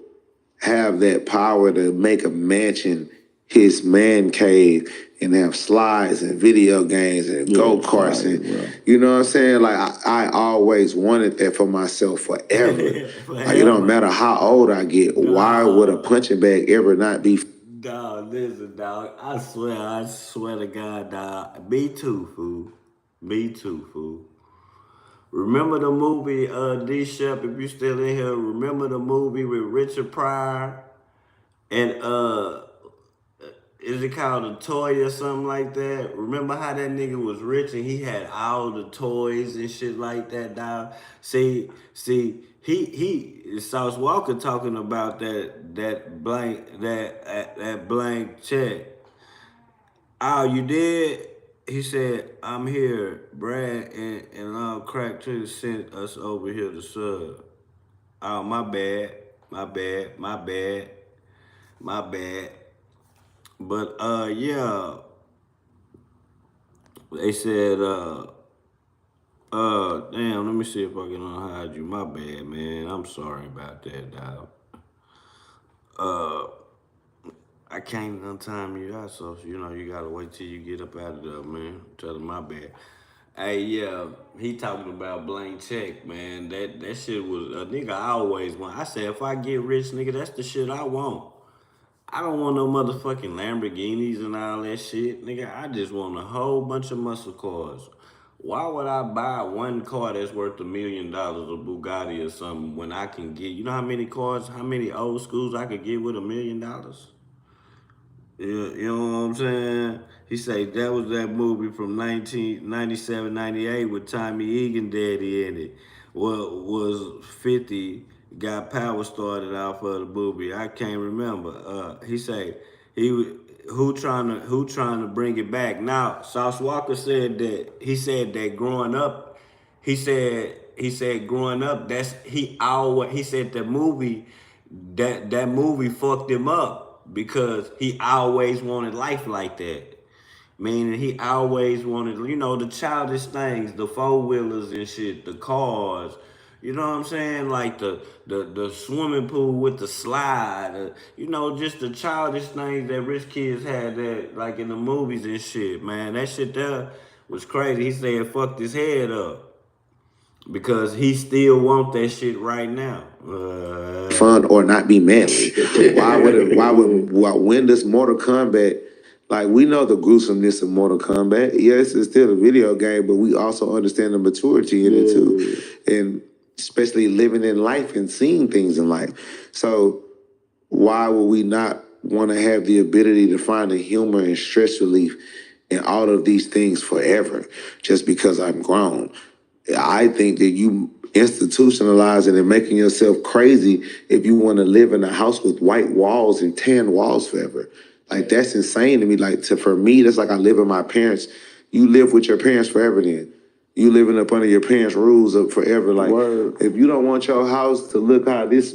have that power to make a mansion his man cave and have slides and video games and go-karts and, you know what I'm saying? Like, I always wanted that for myself forever. Like, it don't matter how old I get. Why would a punching bag ever not be?
Dog, listen, dog. I swear to God, dog. Me too, fool. Me too, fool. Remember the movie, D-Shep, if you still in here, remember the movie with Richard Pryor and, is it called A Toy or something like that? Remember how that nigga was rich and he had all the toys and shit like that, dog? See, he Sauce Walker talking about that blank check. Oh, you did? He said, I'm here, Brad and Crack to sent us over here to sub. Oh, my bad. But yeah, they said damn, let me see if I can unhide you. My bad, man. I'm sorry about that, dog. I can't untime you out, so you know you gotta wait till you get up out of there, man. Tell them my bad. Hey, yeah, he talking about blank check, man. That shit was a nigga I always want. I said if I get rich, nigga, that's the shit I want. I don't want no motherfucking Lamborghinis and all that shit, nigga. I just want a whole bunch of muscle cars. Why would I buy one car that's worth $1 million, a Bugatti or something, when I can get, you know how many cars, how many old schools I could get with $1 million? You know what I'm saying? He said that was that movie from 1997, 98 with Tommy Egan daddy in it. What was 50 got power started out for the movie? I can't remember. He said who trying to bring it back? Now, Sauce Walker said that growing up, he said growing up, he said that movie fucked him up because he always wanted life like that. Meaning he always wanted, you know, the childish things, the 4-wheelers and shit, the cars, You know what I'm saying? Like the swimming pool with the slide. You know, just the childish things that rich kids had that, like in the movies and shit, man. That shit there was crazy. He said fucked his head up because he still want that shit right now.
Fun or not be manly. When does Mortal Kombat, like, we know the gruesomeness of Mortal Kombat. Yes, it's still a video game, but we also understand the maturity in it too. And especially living in life and seeing things in life. So why would we not want to have the ability to find the humor and stress relief in all of these things forever just because I'm grown? I think that you institutionalizing and making yourself crazy if you want to live in a house with white walls and tan walls forever. Like, that's insane to me. Like, for me, that's like I live with my parents. You live with your parents forever then. You living up under your parents' rules of forever. Like, if you don't want your house to look how this,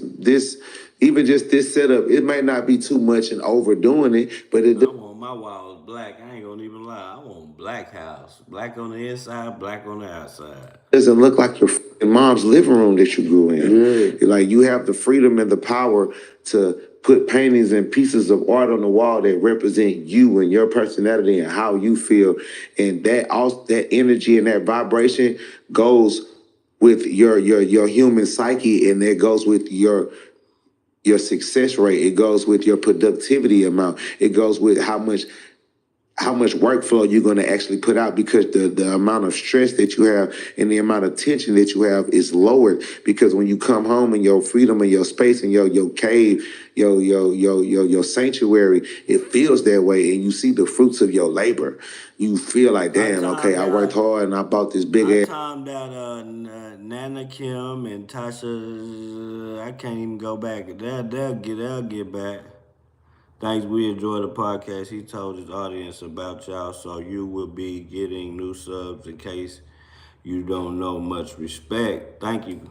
even just this setup, it might not be too much and overdoing it, but it
I want my walls black. I ain't gonna even lie. I want black house. Black on the inside, black on the outside.
doesn't look like your mom's living room that you grew in. Like, you have the freedom and the power to put paintings and pieces of art on the wall that represent you and your personality and how you feel. And that energy and that vibration goes with your human psyche, and that goes with your success rate. It goes with your productivity amount. It goes with how much workflow you're going to actually put out, because the amount of stress that you have and the amount of tension that you have is lowered, because when you come home in your freedom and your space and your cave, your sanctuary, it feels that way, and you see the fruits of your labor. You feel like, damn, okay, I worked hard and I bought this big ass.
I timed out Nana Kim and Tasha. I can't even go back. They'll get back. Thanks, we enjoyed the podcast. He told his audience about y'all, so you will be getting new subs in case you don't know much. Respect. Thank you.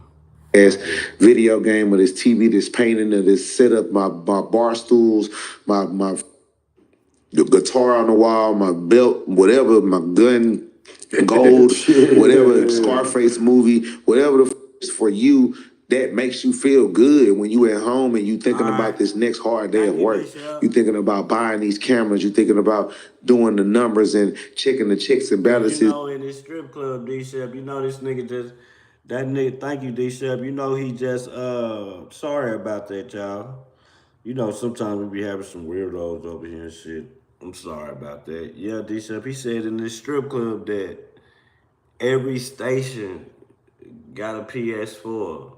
Video game with this TV, this painting of this setup, my bar stools, my the guitar on the wall, my belt, whatever, my gun, gold, whatever, Scarface movie, whatever is for you, that makes you feel good when you at home and you thinking about this next hard day of work. You thinking about buying these cameras. You thinking about doing the numbers and checking the checks and balances.
You know, in this strip club, D-Shep, you know this nigga just, that nigga, thank you, D-Shep, you know he just, sorry about that, y'all. You know, sometimes we be having some weirdos over here and shit. I'm sorry about that. Yeah, D-Shep, he said in this strip club that every station got a PS4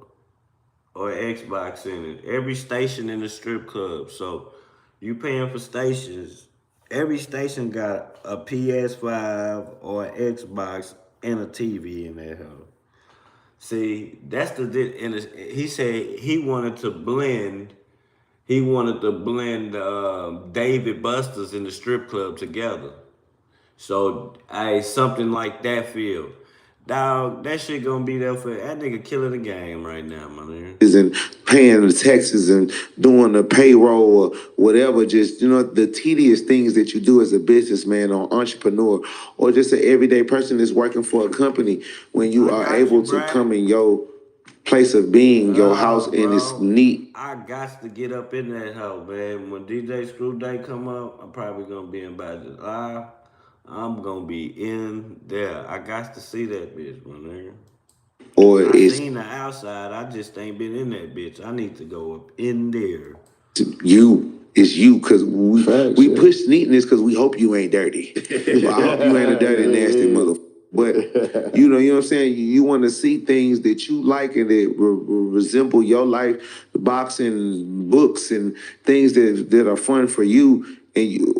or Xbox in it. Every station in the strip club. So you paying for stations. Every station got a PS5 or Xbox and a TV in that house. See, that's he said he wanted to blend. He wanted to blend David Buster's in the strip club together. So, something like that feel. Dog, that shit gonna be there for that nigga killing the game right now, my man.
And paying the taxes and doing the payroll or whatever, just, you know, the tedious things that you do as a businessman or entrepreneur or just an everyday person that's working for a company, when you are able to come in your place of being, your house, and it's neat.
I got to get up in that house, man. When DJ Screw Day come up, I'm probably gonna be in Badger Live. I'm gonna be in there. I got to see that bitch, my nigga.
Or
I seen the outside. I just ain't been in that bitch. I need to go up in there.
It's you, because we push neatness because we hope you ain't dirty. Well, I hope you ain't a dirty, nasty motherfucker. But you know what I'm saying? You want to see things that you like and that resemble your life, boxing, books, and things that are fun for you. And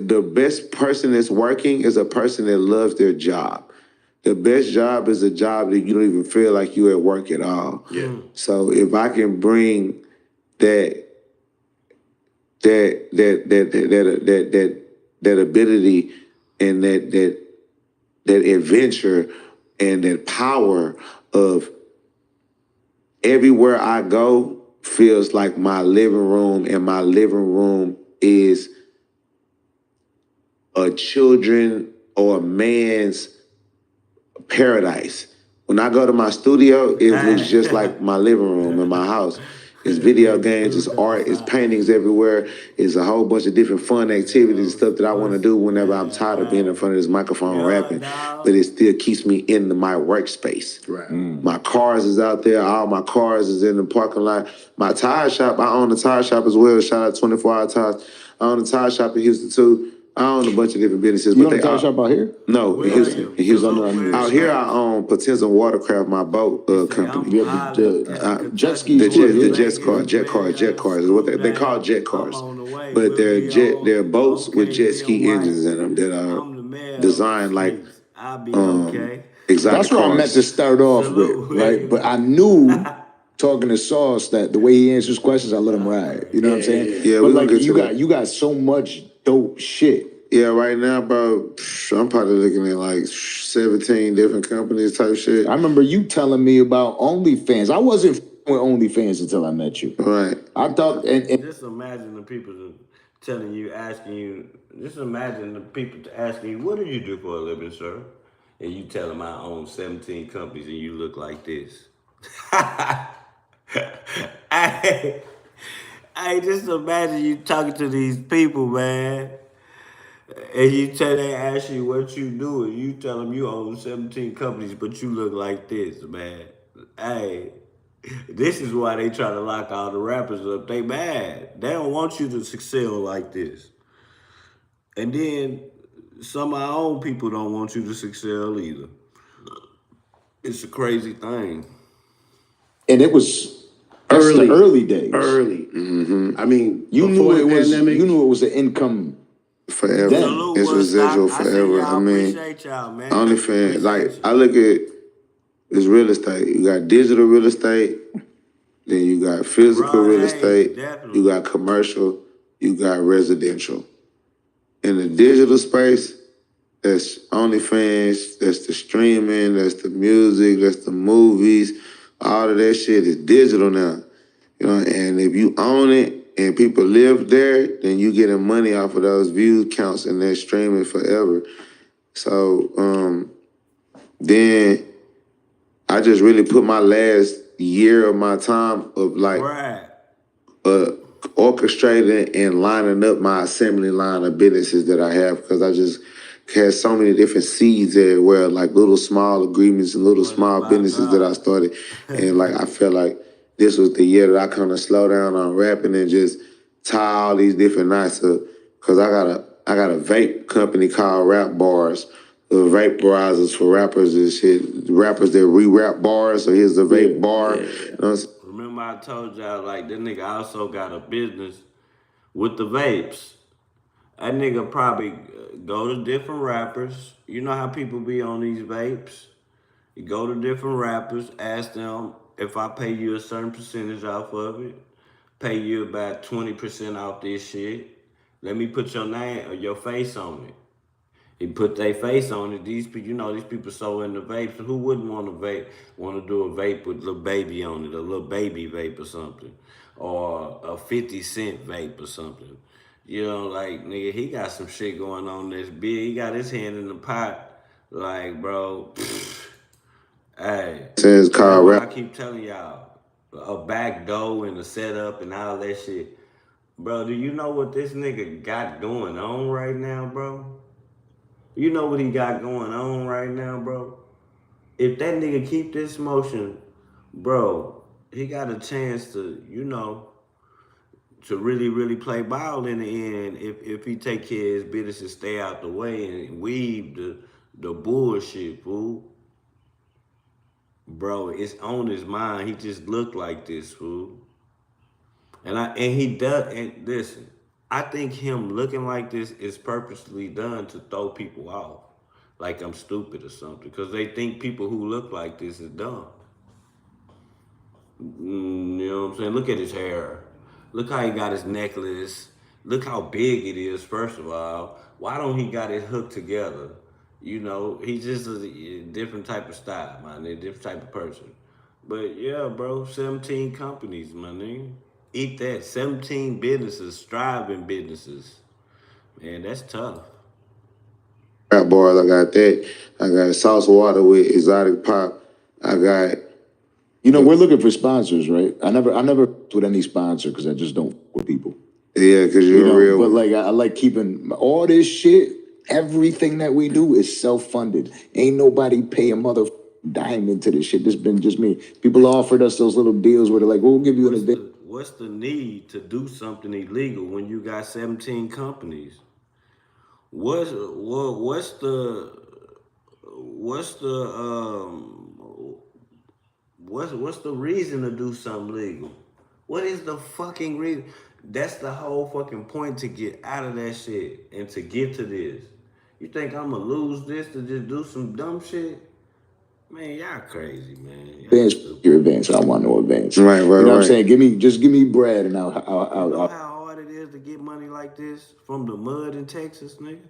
the best person that's working is a person that loves their job. The best job is a job that you don't even feel like you at work at all.
Yeah.
So if I can bring that ability and that adventure and that power of everywhere I go feels like my living room, and my living room is a children or a man's paradise When I go to my studio, it looks just like my living room in my house. It's video games, it's art, it's paintings everywhere. It's a whole bunch of different fun activities and stuff that I want to do whenever I'm tired of being in front of this microphone rapping. But it still keeps me in my workspace.
Right.
My cars is out there. All my cars is in the parking lot. My tire shop, I own a tire shop as well. Shout out 24 Hour Tires. I own a tire shop in Houston too. I own a bunch of different businesses.
You own a tire shop out here?
No, in Houston. In Houston. Out here, I own Potenza Watercraft, my boat company.
You have the jet skis.
The jet cars is what they call jet cars, but they're boats with jet ski engines in them that are designed like exotic
That's what
cars.
I meant to start off with, right? But I knew, talking to Sauce, that the way he answers questions, I let him ride. You know what I'm saying?
Yeah,
but like you got so much dope shit.
Yeah, right now, bro, I'm probably looking at like 17 different companies type shit.
I remember you telling me about OnlyFans. I wasn't with OnlyFans until I met you.
Right.
I thought, and
just imagine the people telling you, asking you, just imagine the people asking you, what do you do for a living, sir? And you tell them I own 17 companies and you look like this. Hey, just imagine you talking to these people, man. And they ask you what you do, and you tell them you own 17 companies, but you look like this, man. Hey, this is why they try to lock all the rappers up. They mad. They don't want you to succeed like this. And then some of our own people don't want you to succeed either. It's a crazy thing.
And it was early days.
Early.
Mm-hmm.
I mean,
you knew it was an income.
Forever. It's residual forever. I mean, OnlyFans, like, I look at it's real estate. You got digital real estate, then you got physical real estate, you got commercial, you got residential. In the digital space, that's OnlyFans, that's the streaming, that's the music, that's the movies. All of that shit is digital now. You know, and if you own it, and people live there, then you getting money off of those view counts and they're streaming forever. So then I just really put my last year of my time of like orchestrating and lining up my assembly line of businesses that I have, because I just had so many different seeds everywhere, like little small agreements and little small businesses that I started. And like I felt like this was the year that I kind of slow down on rapping and just tie all these different nights up. Cause I got a vape company called Rap Bars. The vape browsers for rappers and shit. Rappers that re-rap bars. So here's the vape bar.
Yeah. You know, remember I told y'all, like, that nigga also got a business with the vapes. That nigga probably go to different rappers. You know how people be on these vapes? You go to different rappers, ask them, if I pay you a certain percentage off of it, pay you about 20% off this shit, let me put your name or your face on it. He put their face on it. These people, you know, these people so into vapes. Who wouldn't want to do a vape with a little baby on it, a little baby vape or something, or a 50 cent vape or something? You know, like, nigga, he got some shit going on this big. He got his hand in the pot. Like, bro, hey,
Says Kyle
Rap. I keep telling y'all, a back door and a setup and all that shit. Bro, do you know what this nigga got going on right now, bro? You know what he got going on right now, bro? If that nigga keep this motion, bro, he got a chance to, you know, to really, really play ball in the end if he take care of his business and stay out the way and weave the bullshit, fool. Bro, it's on his mind. He just looked like this, fool. And he does, and listen, I think him looking like this is purposely done to throw people off. Like I'm stupid or something. Because they think people who look like this is dumb. You know what I'm saying? Look at his hair. Look how he got his necklace. Look how big it is, first of all. Why don't he got it hooked together? You know, he's just a different type of style, man. A different type of person. But yeah, bro, 17 companies, my nigga. Eat that. 17 businesses, striving businesses. Man, that's tough.
Rap bars, I got that. I got sauce water with exotic pop. I got.
You know, we're looking for sponsors, right? I never with any sponsor because I just don't with people.
Yeah, because you're a real.
But like, I like keeping all this shit. Everything that we do is self-funded. Ain't nobody pay a mother dime into this shit. This been just me. People offered us those little deals where they're like, we'll give you an event.
What's the need to do something illegal when you got 17 companies? What's the reason to do something legal? What is the fucking reason? That's the whole fucking point, to get out of that shit and to get to this. You think I'm gonna lose this to just do some dumb shit? Man, y'all crazy, man.
Your advance. I want no advance.
Right.
You know what I'm saying? Give me bread and I'll
you know how hard it is to get money like this from the mud in Texas, nigga?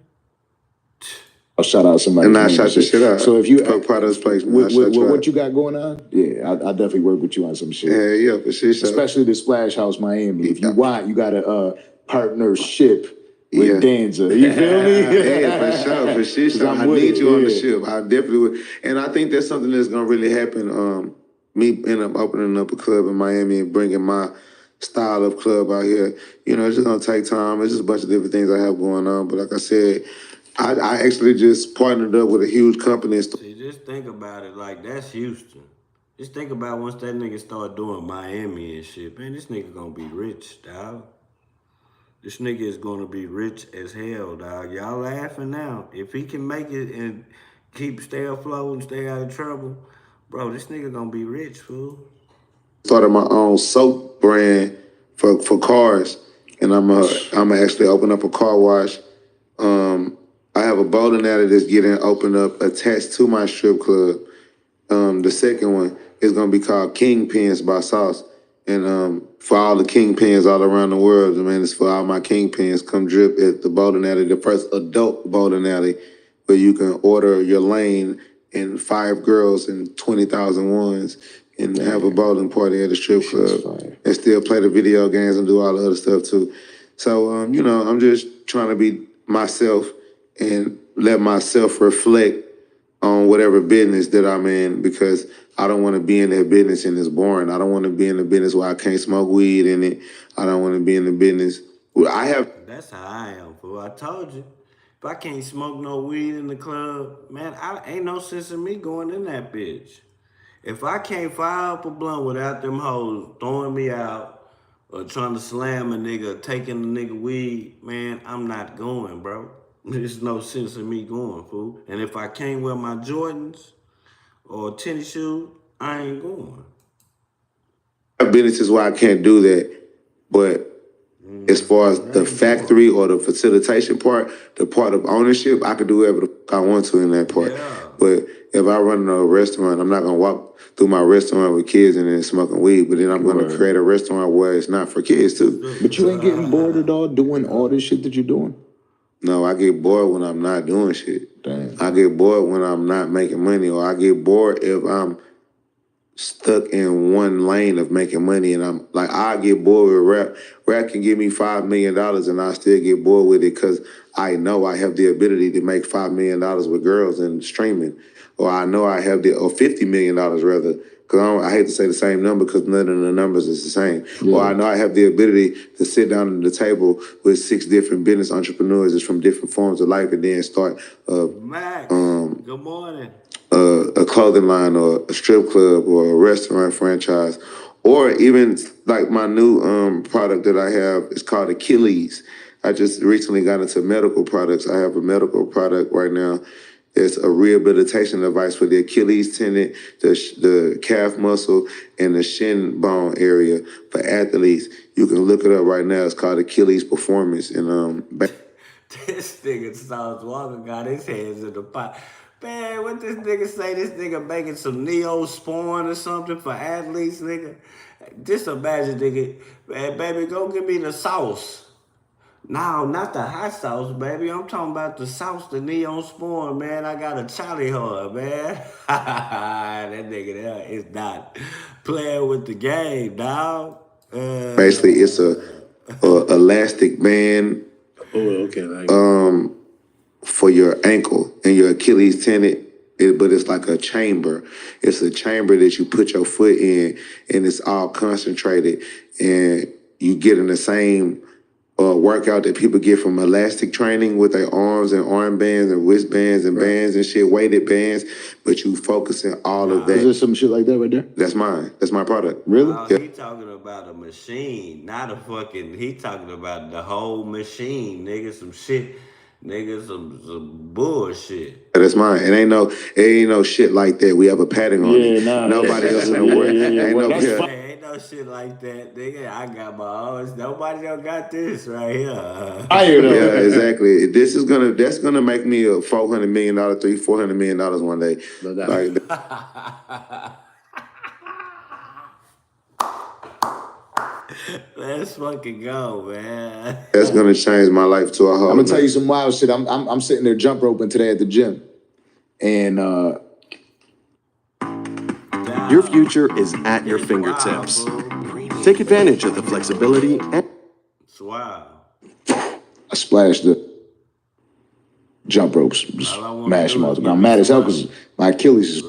I'll shout out somebody.
And I shout your shit out.
So if you
part of this place,
with what you got going on, yeah, I'll definitely work with you on some shit.
Yeah, for sure.
Especially the Splash House Miami. If you want, you got a partnership with Danza. You feel me?
Yeah, for sure. I need you on the ship. I definitely would. And I think that's something that's gonna really happen. Me end up opening up a club in Miami and bringing my style of club out here. You know, it's just gonna take time. It's just a bunch of different things I have going on. But like I said, I actually just partnered up with a huge company.
See, just think about it, like that's Houston. Just think about once that nigga start doing Miami and shit, man, this nigga gonna be rich, dog. This nigga is gonna be rich as hell, dog. Y'all laughing now. If he can make it and stay afloat and stay out of trouble, bro, this nigga gonna be rich, fool.
Started my own soap brand for cars, and I'm actually open up a car wash. I have a bowling alley that's getting opened up attached to my strip club. The second one is gonna be called Kingpins by Sauce. And for all the kingpins all around the world, man, it's for all my kingpins. Come drip at the bowling alley, the first adult bowling alley, where you can order your lane and 5 girls and 20,000 ones and have a bowling party at the strip club and still play the video games and do all the other stuff too. So, you know, I'm just trying to be myself and let myself reflect on whatever business that I'm in, because I don't want to be in that business and it's boring. I don't want to be in the business where I can't smoke weed in it. I don't want to be in the business where I have.
That's how I am, fool. I told you. If I can't smoke no weed in the club, man, ain't no sense in me going in that bitch. If I can't fire up a blunt without them hoes throwing me out or trying to slam a nigga, taking the nigga weed, man, I'm not going, bro. There's no sense in me going, fool. And if I can't wear my Jordans or tennis shoes, I ain't going.
Businesses where I can't do that, but as far as the factory or the facilitation part, the part of ownership, I can do whatever the fuck I want to in that part. Yeah. But if I run a restaurant, I'm not gonna walk through my restaurant with kids and then smoking weed, but then I'm gonna create a restaurant where it's not for kids too.
But you ain't getting bored at all doing all this shit that you're doing?
No, I get bored when I'm not doing shit.
Damn.
I get bored when I'm not making money, or I get bored if I'm stuck in one lane of making money, and I'm like, I get bored with rap. Rap can give me $5 million and I still get bored with it because I know I have the ability to make $5 million with girls and streaming. Or I know I have or $50 million rather, because I hate to say the same number because none of the numbers is the same. Yeah. Or I know I have the ability to sit down at the table with 6 different business entrepreneurs that's from different forms of life and then start
Max, good morning.
A clothing line or a strip club or a restaurant franchise, or even like my new product that I have is called Achilles. I just recently got into medical products. I have a medical product right now. It's a rehabilitation device for the Achilles tendon, the calf muscle, and the shin bone area for athletes. You can look it up right now. It's called Achilles Performance. And
this nigga Sauce Walker got his hands in the pot. Man, what this nigga say? This nigga making some Neosporin or something for athletes, nigga. Just imagine, nigga, man, baby, go give me the sauce. No, not the hot sauce, baby. I'm talking about the sauce, the Neosporin, man. I got a Charlie horn, man. That nigga there is not playing with the game, dog.
Basically, it's a elastic band.
Oh, okay.
For your ankle and your Achilles tendon. but it's like a chamber. It's a chamber that you put your foot in, and it's all concentrated, and you get in the same workout that people get from elastic training with their arms and armbands and wristbands and bands and shit, weighted bands, but you focusing all of that.
Is there some shit like that right there?
That's mine. That's my product.
Really?
Oh, he talking about a machine, not a fucking, he talking about the whole machine, nigga, some shit, nigga, some bullshit.
That's mine. It ain't no shit like that. We have a pattern on it. Nobody else in the world.
Ain't no shit like that, nigga. I got my own. Nobody else got this right here.
Yeah, exactly. That's gonna make me a $400 million, $400 million one day.
Let's fucking go, man.
That's gonna change my life to a whole.
I'm gonna tell you some wild shit. I'm sitting there jump roping today at the gym, and
your future is at your fingertips. Take advantage of the flexibility and
Wow.
I splashed the jump ropes, just mash them all. I'm mad as hell because my Achilles is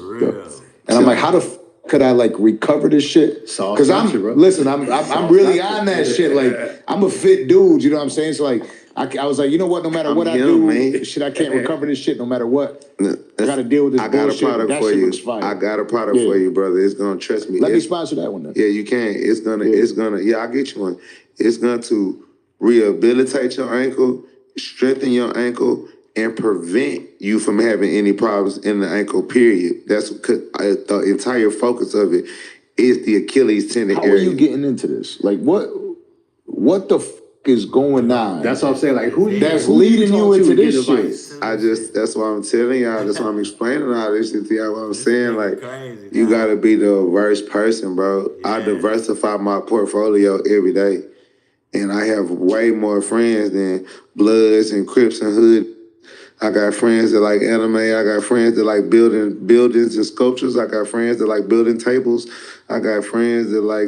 and I'm like, how the f could I like recover this shit? Because I'm really on that shit. Like I'm a fit dude, you know what I'm saying? So like I was like, you know what? No matter what I do, I can't recover this shit. No matter what, I got to deal with this bullshit.
I got a product for you. I got a product for you, brother. It's gonna trust me.
Let me sponsor that one then.
Yeah, you can. It's gonna. Yeah, I'll get you one. It's going to rehabilitate your ankle, strengthen your ankle, and prevent you from having any problems in the ankle, period. That's the entire focus of it is the Achilles tendon area.
How are you getting into this? Like, what the f is going on?
That's what I'm saying. Like,
that's leading you into this shit?
That's why I'm telling y'all. That's why I'm explaining all this shit to y'all. What I'm saying, like, you got to be the diverse person, bro. I diversify my portfolio every day. And I have way more friends than Bloods and Crips and Hood. I got friends that like anime. I got friends that like building buildings and sculptures. I got friends that like building tables. I got friends that like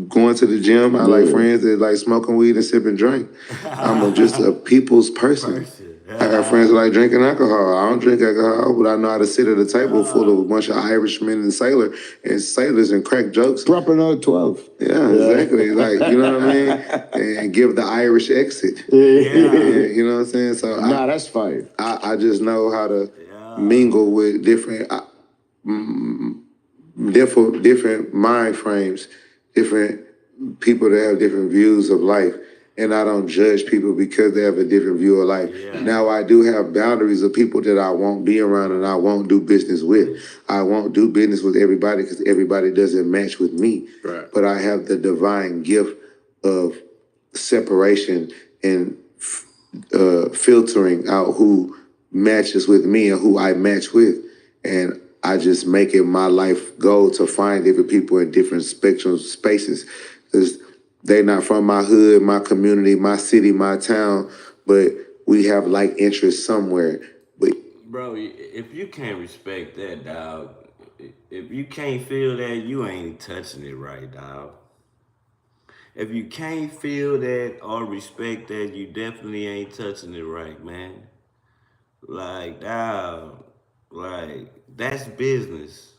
going to the gym. I like friends that like smoking weed and sipping drink. I'm just a people's person. I got friends that like drinking alcohol. I don't drink alcohol, but I know how to sit at a table full of a bunch of Irishmen and sailors and crack jokes.
Drop another 12.
Yeah, exactly. Like, you know what I mean? And give the Irish exit. You know what I'm saying? So
that's fine.
I just know how to mingle with different mind frames, different people that have different views of life. And I don't judge people because they have a different view of life. Now, I do have boundaries of people that I won't be around and I won't do business with. I won't do business with everybody because everybody doesn't match with me. Right. But I have the divine gift of separation and filtering out who matches with me and who I match with. And I just make it my life goal to find different people in different spectrums, spaces. Because they're not from my hood, my community, my city, my town, but we have like interests somewhere.
Bro, if you can't respect that, dog, if you can't feel that, you ain't touching it right, dog. If you can't feel that or respect that, you definitely ain't touching it right, man. Like, dog, like, that's business.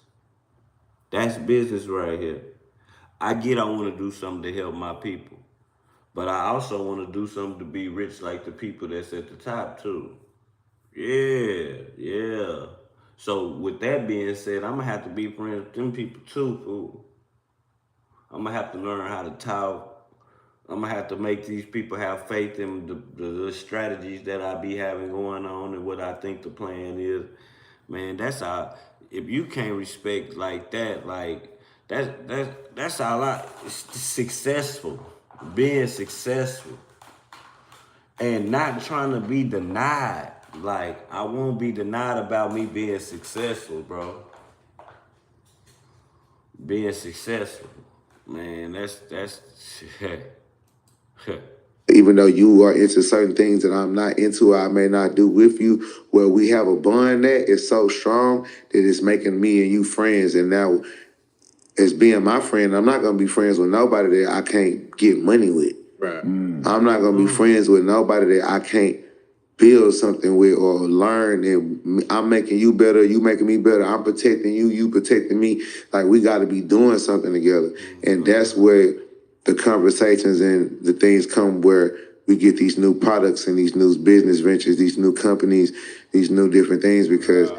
That's business right here. I get I want to do something to help my people, but I also want to do something to be rich like the people that's at the top too. Yeah. So with that being said, I'm going to have to be friends with them people too, fool. I'm going to have to learn how to talk. I'm going to have to make these people have faith in the strategies that I be having going on and what I think the plan is. Man, that's how, if you can't respect like that, like, that's how successful, being successful, and not trying to be denied. Like, I won't be denied about me being successful, bro. Being successful, man, that's
Even though you are into certain things that I'm not into, I may not do with you, where we have a bond that is so strong that it's making me and you friends. And now, as being my friend, I'm not going to be friends with nobody that I can't get money with. Right. I'm not going to be friends with nobody that I can't build something with or learn, and I'm making you better, you making me better, I'm protecting you, you protecting me. Like, we got to be doing something together. And that's where the conversations and the things come, where we get these new products and these new business ventures, these new companies, these new different things, because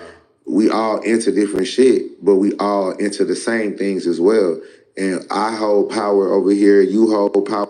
we all into different shit, but we all into the same things as well. And I hold power over here, you hold power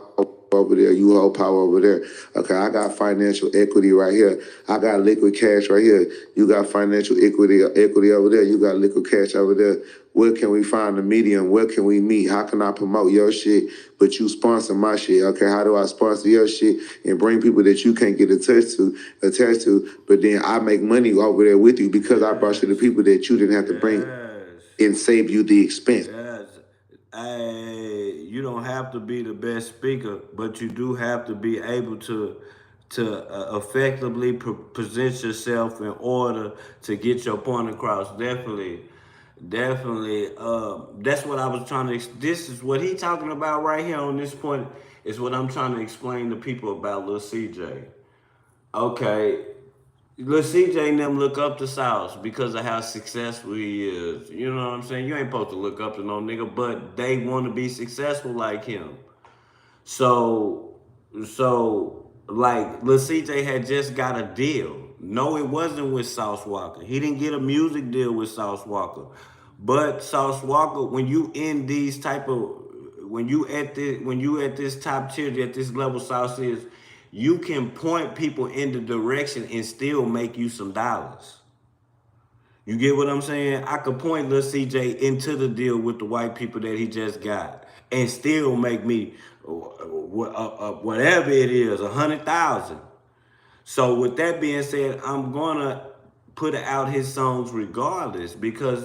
over there, you hold power over there. Okay, I got financial equity right here. I got liquid cash right here. You got financial equity over there. You got liquid cash over there. Where can we find the medium? Where can we meet? How can I promote your shit, but you sponsor my shit? Okay, how do I sponsor your shit and bring people that you can't get attached to, but then I make money over there with you because I brought you the people that you didn't have to bring and save you the expense.
Hey, you don't have to be the best speaker, but you do have to be able to effectively present yourself in order to get your point across. Definitely. That's what I was trying to. This is what he talking about right here on this point. Is what I'm trying to explain to people about Lil CJ. Okay, Lil CJ and them look up to Sauce because of how successful he is. You know what I'm saying? You ain't supposed to look up to no nigga, but they want to be successful like him. So like Lil CJ had just got a deal. No, it wasn't with Sauce Walker. He didn't get a music deal with Sauce Walker. But Sauce Walker, when you in these type of, when you at this top tier, at this level Sauce is, you can point people in the direction and still make you some dollars. You get what I'm saying? I could point Lil CJ into the deal with the white people that he just got and still make me whatever it is, 100,000. So with that being said, I'm gonna put out his songs regardless, because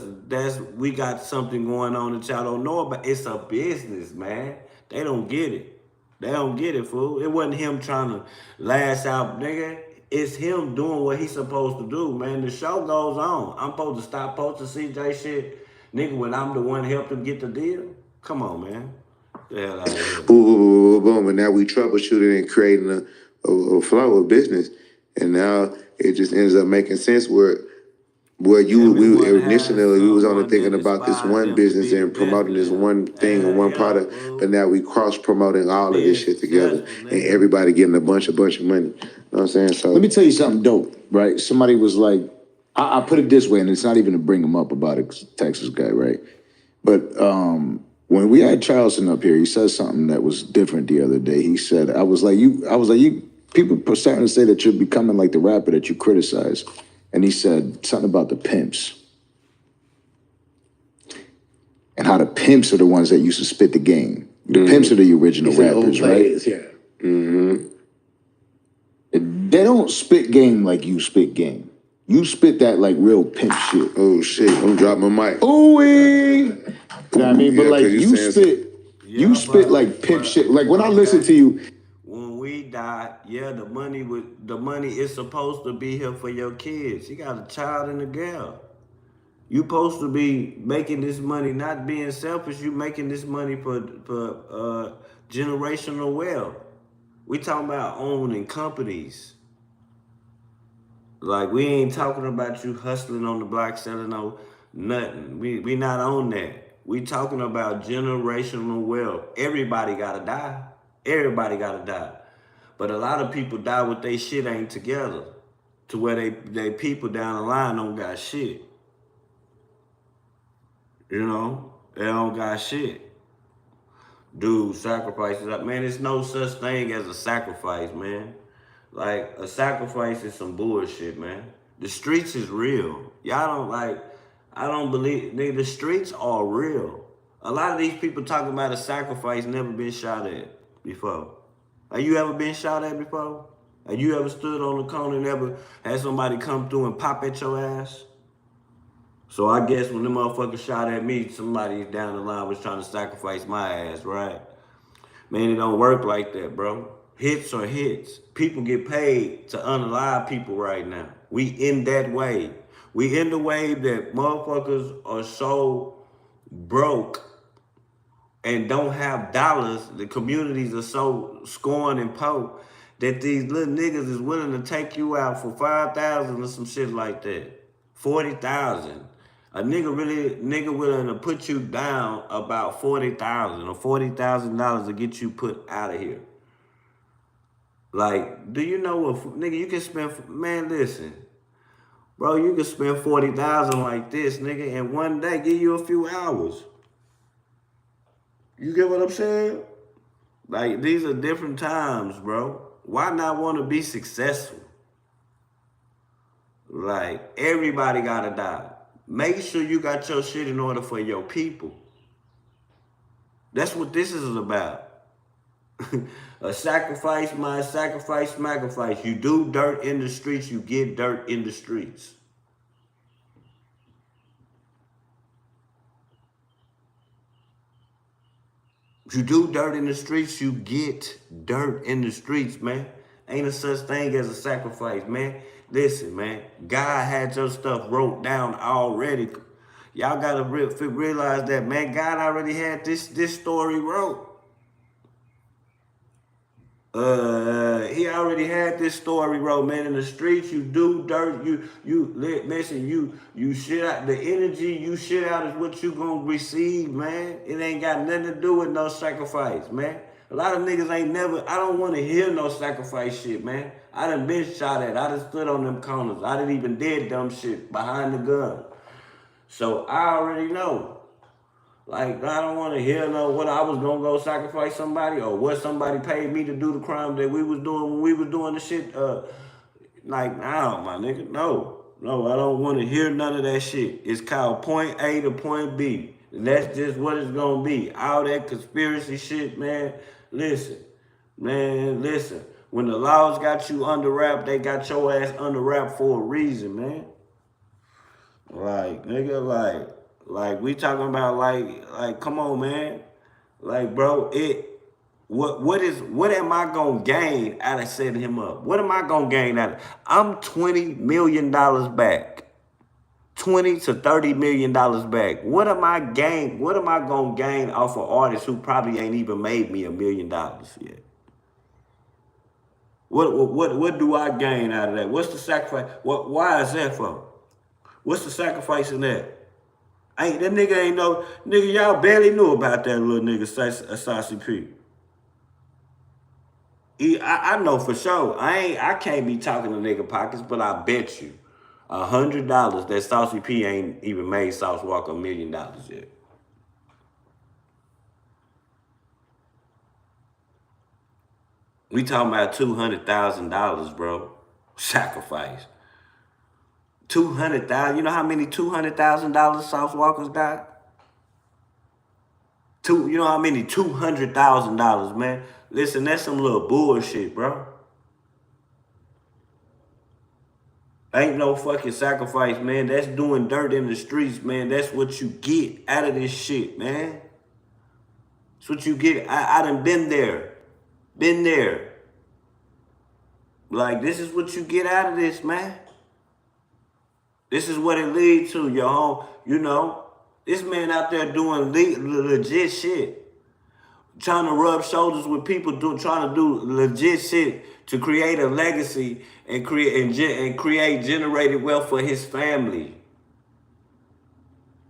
we got something going on that y'all don't know about. It's a business, man. They don't get it. They don't get it, fool. It wasn't him trying to lash out, nigga. It's him doing what he's supposed to do, man. The show goes on. I'm supposed to stop posting CJ shit, nigga, when I'm the one helped him get the deal? Come on, man. Get the hell out of here.
Boom, boom, boom, boom, boom. And now we troubleshooting and creating a flow of business. And now it just ends up making sense where initially we was only thinking about this one business and promoting this one thing and one product, but now we cross promoting all of this shit together and everybody getting a bunch of money. You know what I'm saying? So
let me tell you something dope, right? Somebody was like, I put it this way, and it's not even to bring him up about a Texas guy, right? But when we had Charleston up here, he said something that was different the other day. He said, I was like, people are starting to say that you're becoming like the rapper that you criticize. And he said something about the pimps. And how the pimps are the ones that used to spit the game. The pimps are the original rappers, right?
Yeah.
Mm-hmm. They don't spit game like you spit game. You spit that like real pimp shit.
Oh shit, I'm dropping my mic.
Ooh-wee! You know what I mean? But like you spit like pimp shit. Like when I listen to you,
when we die, yeah, the money is supposed to be here for your kids. You got a child and a girl. You supposed to be making this money, not being selfish. You making this money for generational wealth. We talking about owning companies. Like, we ain't talking about you hustling on the block, selling no nothing. We not on that. We talking about generational wealth. Everybody gotta die. Everybody gotta die. But a lot of people die with they shit ain't together, to where they people down the line don't got shit. You know? They don't got shit. Dude, sacrifices up. Man, there's no such thing as a sacrifice, man. Like, a sacrifice is some bullshit, man. The streets is real. Y'all don't I don't believe, nigga, the streets are real. A lot of these people talking about a sacrifice never been shot at before. Have you ever been shot at before? Have you ever stood on the corner and ever had somebody come through and pop at your ass? So I guess when the motherfucker shot at me, somebody down the line was trying to sacrifice my ass, right? Man, it don't work like that, bro. Hits are hits. People get paid to unalive people right now. We in that wave. We in the wave that motherfuckers are so broke and don't have dollars. The communities are so scorned and poor that these little niggas is willing to take you out for 5,000 or some shit like that. 40,000. A nigga willing to put you down about 40,000 or $40,000 to get you put out of here. Like, do you know what, nigga, you can spend, man, listen. Bro, you can spend 40,000 like this, nigga, and one day give you a few hours. You get what I'm saying? Like, these are different times, bro. Why not want to be successful? Like, everybody gotta die. Make sure you got your shit in order for your people. That's what this is about. A sacrifice, my sacrifice, sacrifice. You do dirt in the streets, you get dirt in the streets. You do dirt in the streets, you get dirt in the streets, man. Ain't a such thing as a sacrifice, man. Listen, man. God had your stuff wrote down already. Y'all gotta realize that, man. God already had this story wrote. He already had this story wrote, man. In the streets, you do dirt. Listen. You shit out. The energy you shit out is what you gonna receive, man. It ain't got nothing to do with no sacrifice, man. A lot of niggas ain't never. I don't want to hear no sacrifice shit, man. I done been shot at. I done stood on them corners. I done even did dumb shit behind the gun. So I already know. Like, I don't want to hear no what I was going to go sacrifice somebody or what somebody paid me to do the crime that we was doing when we was doing the shit. Like, no, my nigga, no. No, I don't want to hear none of that shit. It's called point A to point B. And that's just what it's going to be. All that conspiracy shit, man. Listen. When the laws got you under wrap, they got your ass under wrap for a reason, man. Like, nigga, like we talking about like come on, man. Like, bro, what am I gonna gain out of setting him up? What am I gonna gain out of? I'm $20 million back. $20 to $30 million back. What am I gonna gain off of artists who probably ain't even made me $1 million yet? What do I gain out of that? What's the sacrifice? Why is that for? What's the sacrifice in that? That nigga ain't no nigga. Y'all barely knew about that little nigga Saucy P. I know for sure. I can't be talking to nigga pockets, but I bet you $100 that Saucy P ain't even made Sauce Walker $1 million yet. We talking about $200,000, bro. Sacrifice. 200,000. You know how many $200,000 Sauce Walkers got? You know how many $200,000, man? Listen, that's some little bullshit, bro. Ain't no fucking sacrifice, man. That's doing dirt in the streets, man. That's what you get out of this shit, man. That's what you get. I done been there. Been there. Like, this is what you get out of this, man. This is what it leads to, y'all. You know, this man out there doing legit shit. Trying to rub shoulders with people trying to do legit shit to create a legacy and create generated wealth for his family.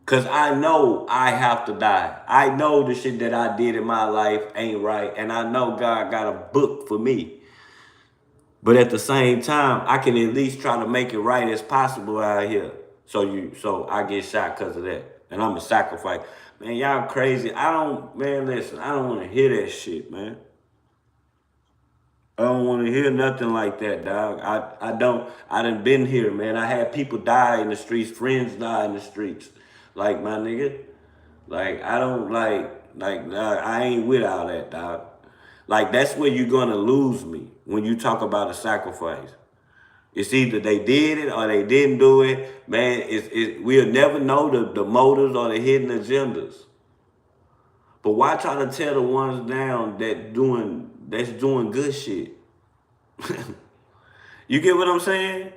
Cause I know I have to die. I know the shit that I did in my life ain't right. And I know God got a book for me. But at the same time, I can at least try to make it right as possible out here. So I get shot because of that. And I'm a sacrifice. Man, y'all crazy. Listen, I don't want to hear that shit, man. I don't want to hear nothing like that, dog. I done been here, man. I had people die in the streets, friends die in the streets. Like, my nigga, like, I don't I ain't with all that, dog. Like, that's where you're going to lose me when you talk about a sacrifice. It's either they did it or they didn't do it. Man, we'll never know the motives or the hidden agendas. But why try to tear the ones down that's doing good shit? You get what I'm saying?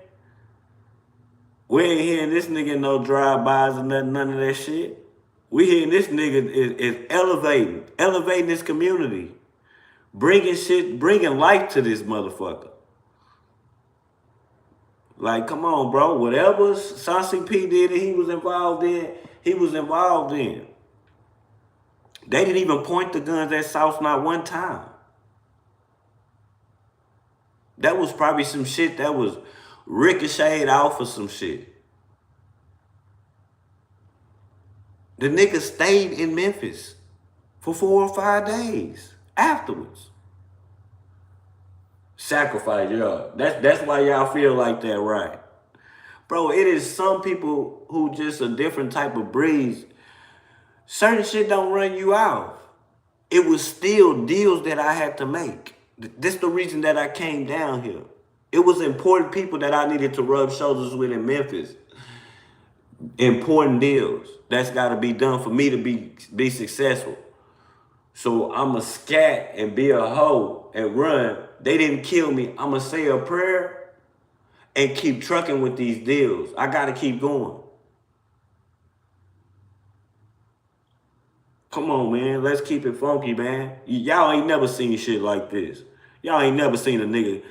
We ain't hearing this nigga no drive-bys or none of that shit. We hearing this nigga is elevating this community. bringing life to this motherfucker. Like, come on, bro. Whatever Saucy P did that he was involved in. They didn't even point the guns at Sauce not one time. That was probably some shit that was ricocheted off of some shit. The nigga stayed in Memphis for 4 or 5 days afterwards. Sacrifice, y'all. That's why y'all feel like that, right? Bro, it is some people who just a different type of breed. Certain shit don't run you off. It was still deals that I had to make. This the reason that I came down here. It was important people that I needed to rub shoulders with in Memphis. Important deals. That's got to be done for me to be successful. So I'm a scat and be a hoe and run. They didn't kill me. I'm going to say a prayer and keep trucking with these deals. I got to keep going. Come on, man. Let's keep it funky, man. Y'all ain't never seen shit like this. Y'all ain't never seen a nigga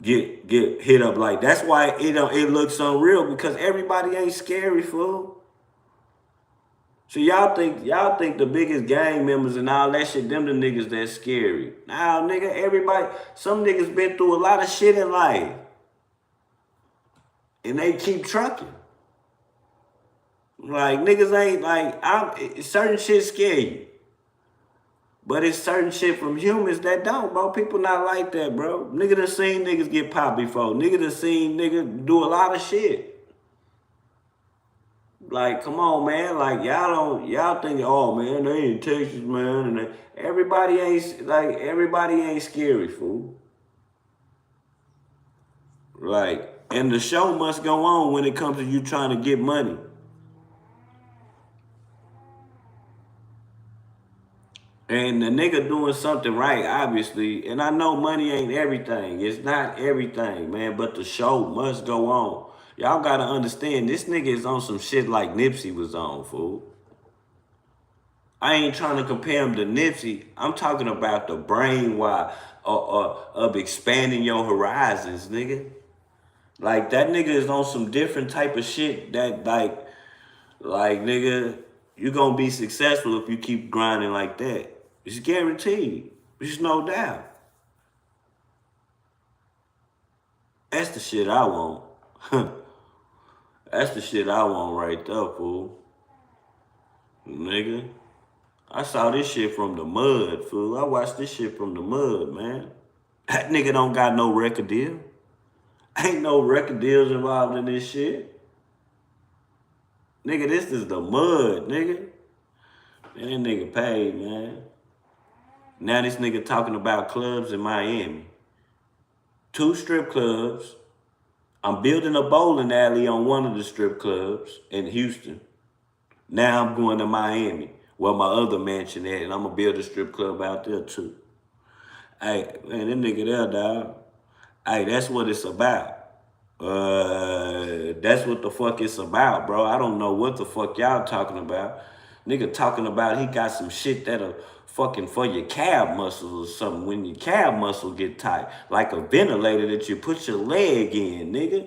get hit up like that. That's why it looks unreal, because everybody ain't scary, fool. So y'all think the biggest gang members and all that shit, them the niggas that's scary. Nah, nigga, everybody, some niggas been through a lot of shit in life. And they keep trucking. Like, niggas ain't like, certain shit scare you. But it's certain shit from humans that don't, bro. People not like that, bro. Nigga done seen niggas get popped before. Nigga done seen niggas do a lot of shit. Like, come on, man. Like, y'all think, oh, man, they in Texas, man. And everybody ain't scary, fool. Like, and the show must go on when it comes to you trying to get money. And the nigga doing something right, obviously. And I know money ain't everything. It's not everything, man. But the show must go on. Y'all gotta understand, this nigga is on some shit like Nipsey was on, fool. I ain't trying to compare him to Nipsey. I'm talking about the brainwash of expanding your horizons, nigga. Like, that nigga is on some different type of shit that, like, nigga, you gonna be successful if you keep grinding like that. It's guaranteed. There's no doubt. That's the shit I want. That's the shit I want right there, fool. Nigga. I saw this shit from the mud, fool. I watched this shit from the mud, man. That nigga don't got no record deal. Ain't no record deals involved in this shit. Nigga, this is the mud, nigga. Man, that nigga paid, man. Now this nigga talking about clubs in Miami. 2 strip clubs. I'm building a bowling alley on one of the strip clubs in Houston. Now I'm going to Miami, where my other mansion at, and I'm going to build a strip club out there too. Hey, man, that nigga there, dog. Hey, that's what it's about. That's what the fuck it's about, bro. I don't know what the fuck y'all talking about. Nigga talking about he got some shit that'll fucking for your calf muscles or something when your calf muscle get tight. Like a ventilator that you put your leg in, nigga.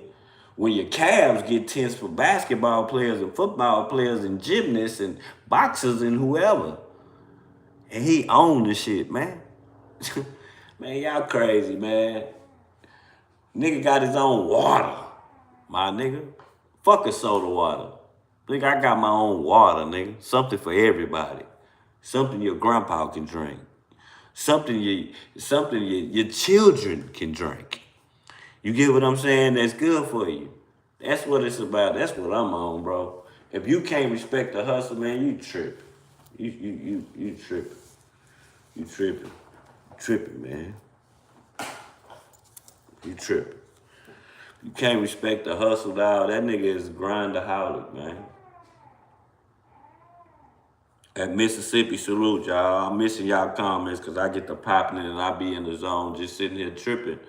When your calves get tense for basketball players and football players and gymnasts and boxers and whoever. And he owned the shit, man. Man, y'all crazy, man. Nigga got his own water, my nigga. Fuck a soda water. Nigga, I got my own water, nigga. Something for everybody. Something your grandpa can drink. Something your children can drink. You get what I'm saying? That's good for you. That's what it's about. That's what I'm on, bro. If you can't respect the hustle, man, you tripping. You tripping. You tripping. You tripping, man. You tripping. You can't respect the hustle, dog. That nigga is grindaholic, man. At Mississippi, salute, y'all. I'm missing y'all comments because I get to popping and I be in the zone just sitting here tripping.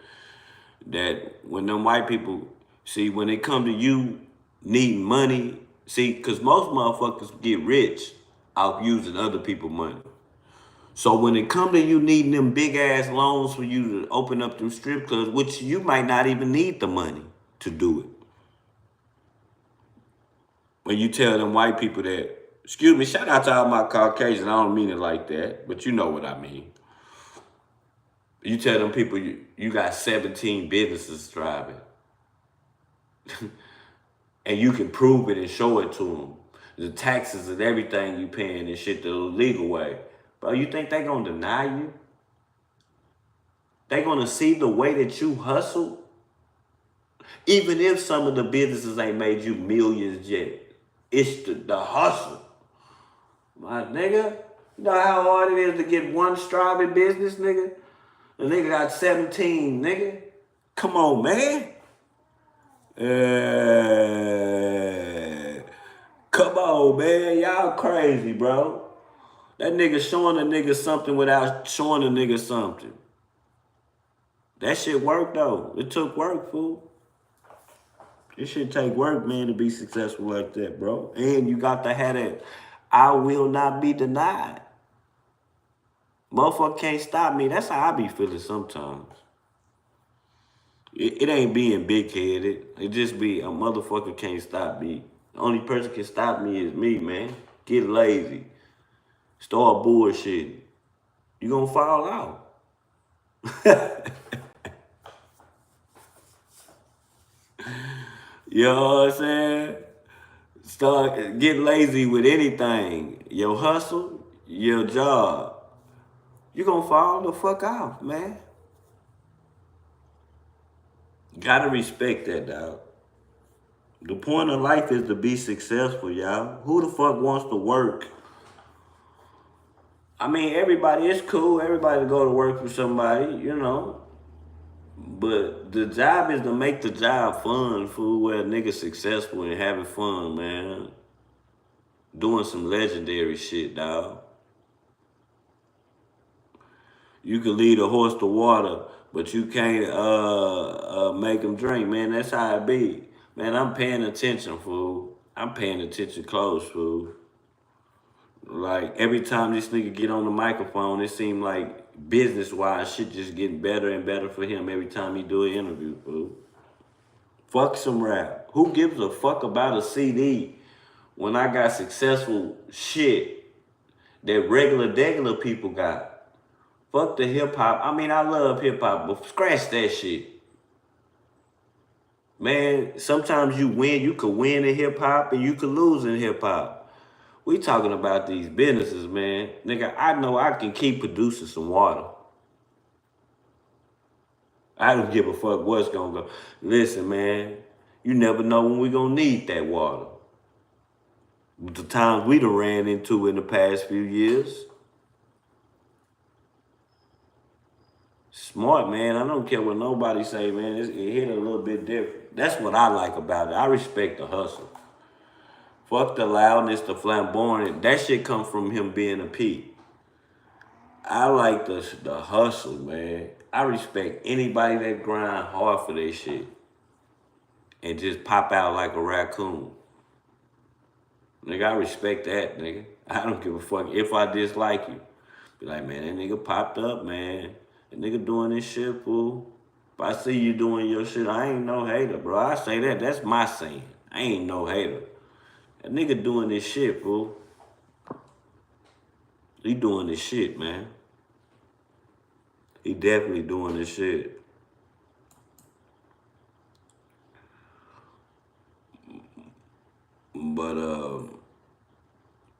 That when them white people, see, when it come to you needing money, see, because most motherfuckers get rich off using other people's money. So when it come to you needing them big ass loans for you to open up them strip clubs, which you might not even need the money to do it. When you tell them white people that, excuse me, shout out to all my Caucasians, I don't mean it like that, but you know what I mean. You tell them people you got 17 businesses thriving. And you can prove it and show it to them. The taxes and everything you paying and shit the legal way. Bro, you think they gonna deny you? They gonna see the way that you hustle? Even if some of the businesses ain't made you millions yet. It's the hustle. My nigga, you know how hard it is to get one thriving business, nigga? The nigga got 17, nigga. Come on, man. Come on, man. Y'all crazy, bro. That nigga showing a nigga something without showing a nigga something. That shit worked, though. It took work, fool. It should take work, man, to be successful like that, bro. And you got to have that, I will not be denied. Motherfucker can't stop me. That's how I be feeling sometimes. It ain't being big-headed. It just be a motherfucker can't stop me. The only person can stop me is me, man. Get lazy. Start bullshitting. You gonna fall out. You know what I'm saying? Start get lazy with anything. Your hustle, your job. You gonna fall the fuck out, man. Gotta respect that, dog. The point of life is to be successful, y'all. Who the fuck wants to work? I mean, everybody is cool. Everybody go to work for somebody, you know. But the job is to make the job fun, fool, where a nigga successful and having fun, man. Doing some legendary shit, dog. You can lead a horse to water, but you can't make him drink, man. That's how it be. Man, I'm paying attention, fool. I'm paying attention close, fool. Like, every time this nigga get on the microphone, it seem like business-wise, shit just getting better and better for him every time he do an interview, fool. Fuck some rap. Who gives a fuck about a CD when I got successful shit that regular people got? Fuck the hip-hop. I mean, I love hip-hop, but scratch that shit. Man, sometimes you win. You could win in hip-hop and you could lose in hip-hop. We talking about these businesses, man. Nigga, I know I can keep producing some water. I don't give a fuck what's gonna go. Listen, man, you never know when we gonna need that water. The times we done ran into in the past few years. Smart, man. I don't care what nobody say, man. It hit a little bit different. That's what I like about it. I respect the hustle. Fuck the loudness, the flamboyant. That shit come from him being a P. I like the hustle, man. I respect anybody that grind hard for their shit and just pop out like a raccoon. Nigga, I respect that, nigga. I don't give a fuck if I dislike you. Be like, man, that nigga popped up, man. That nigga doing this shit, fool. If I see you doing your shit, I ain't no hater, bro. I say that. That's my saying. I ain't no hater. That nigga doing this shit, fool. He doing this shit, man. He definitely doing this shit. But,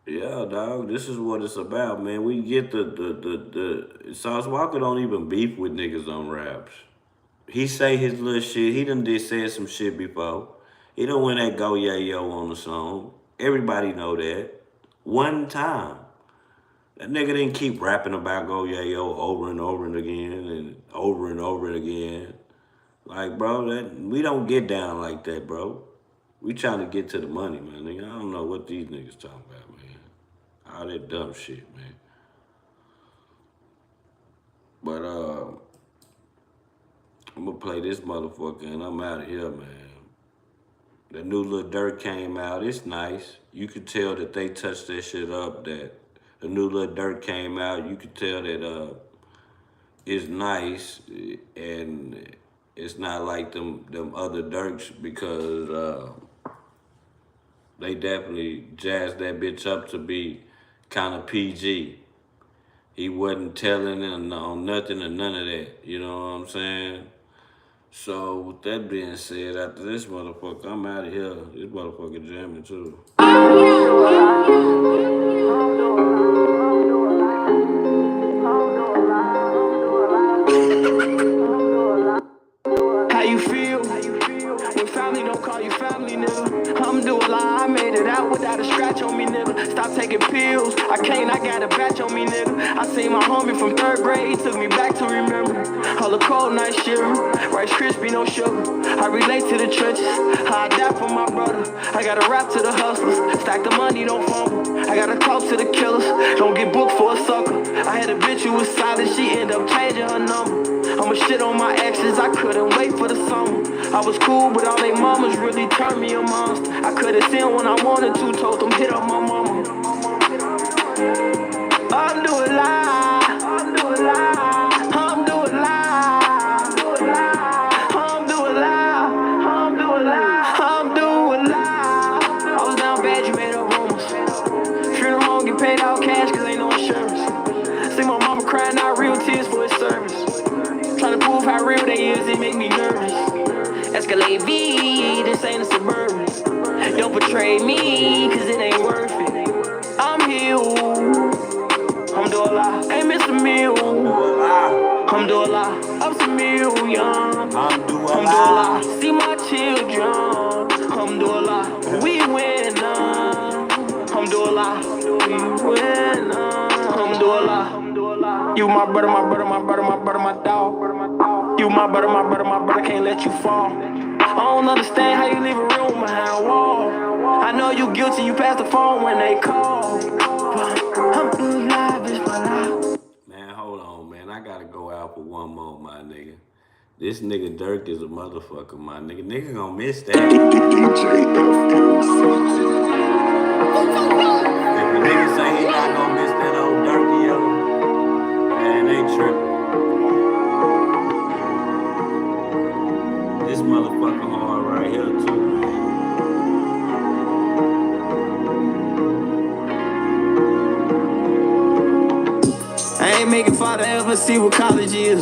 yeah, dog, this is what it's about, man. We get the Sauce Walker don't even beef with niggas on raps. He say his little shit. He done said some shit before. He done went that Go Yeah Yo on the song. Everybody know that. One time. That nigga didn't keep rapping about Go Yeah Yo over and over and again and over and over and again. Like, bro, we don't get down like that, bro. We trying to get to the money, man. Nigga, I don't know what these niggas talking about, man. All that dumb shit, man. But, I'm gonna play this motherfucker and I'm out of here, man. The new Lil Durk came out. It's nice. You could tell that they touched that shit up, that the new little Dirt came out, you could tell that it's nice and it's not like them other Dirks because they definitely jazzed that bitch up to be kind of PG. He wasn't telling on nothing or none of that. You know what I'm saying? So with that being said, after this motherfucker, I'm out of here. This motherfucker jamming too.
How you feel when family don't call you family, nigga? Alhamdulillah, I made it out without a scratch on me, nigga. Stop taking pills, I got a batch on me, nigga. I seen my homie from 3rd grade, he took me back to remember. All the cold night shivering, Rice Krispie, no sugar. I relate to the trenches, how I die for my brother. I gotta rap to the hustlers, stack the money, don't fumble. I gotta talk to the killers, don't get booked for a sucker. I had a bitch who was solid, she ended up changing her number. I'ma shit on my exes, I couldn't wait for the summer. I was cool, but all they mamas really turned me a monster. I could've seen when I wanted to, told them hit up my mama. Alhamdulillah, alhamdulillah, alhamdulillah, alhamdulillah, alhamdulillah. I was down bad, you made up rumors. Funeral home, get paid out cash, cause ain't no insurance. See my mama crying out real tears for his service. Trying to prove how real they is, it make me nervous. Escalade V, this ain't a Suburban. Don't betray me, cause it ain't worth it. I'm healed, alhamdulillah, ain't miss a meal. Alhamdulillah, up to million. Alhamdulillah, see my children. Alhamdulillah, we win. Alhamdulillah, we win. Alhamdulillah, you my brother, my brother, my brother, my brother, my dog. You my brother, my brother, my brother, can't let you fall. I don't understand how you leave a room behind a wall. I know you guilty, you pass the phone when they call. Alhamdulillah, bitch, my life.
Man, hold on, man. I gotta go out for one more, my nigga. This nigga Dirk is a motherfucker, my nigga. Nigga gonna miss that. If a nigga say he not gonna miss that old Dirky, yo, man, they tripping. This motherfucker hard right here, too, man.
I ain't making father ever see what college is.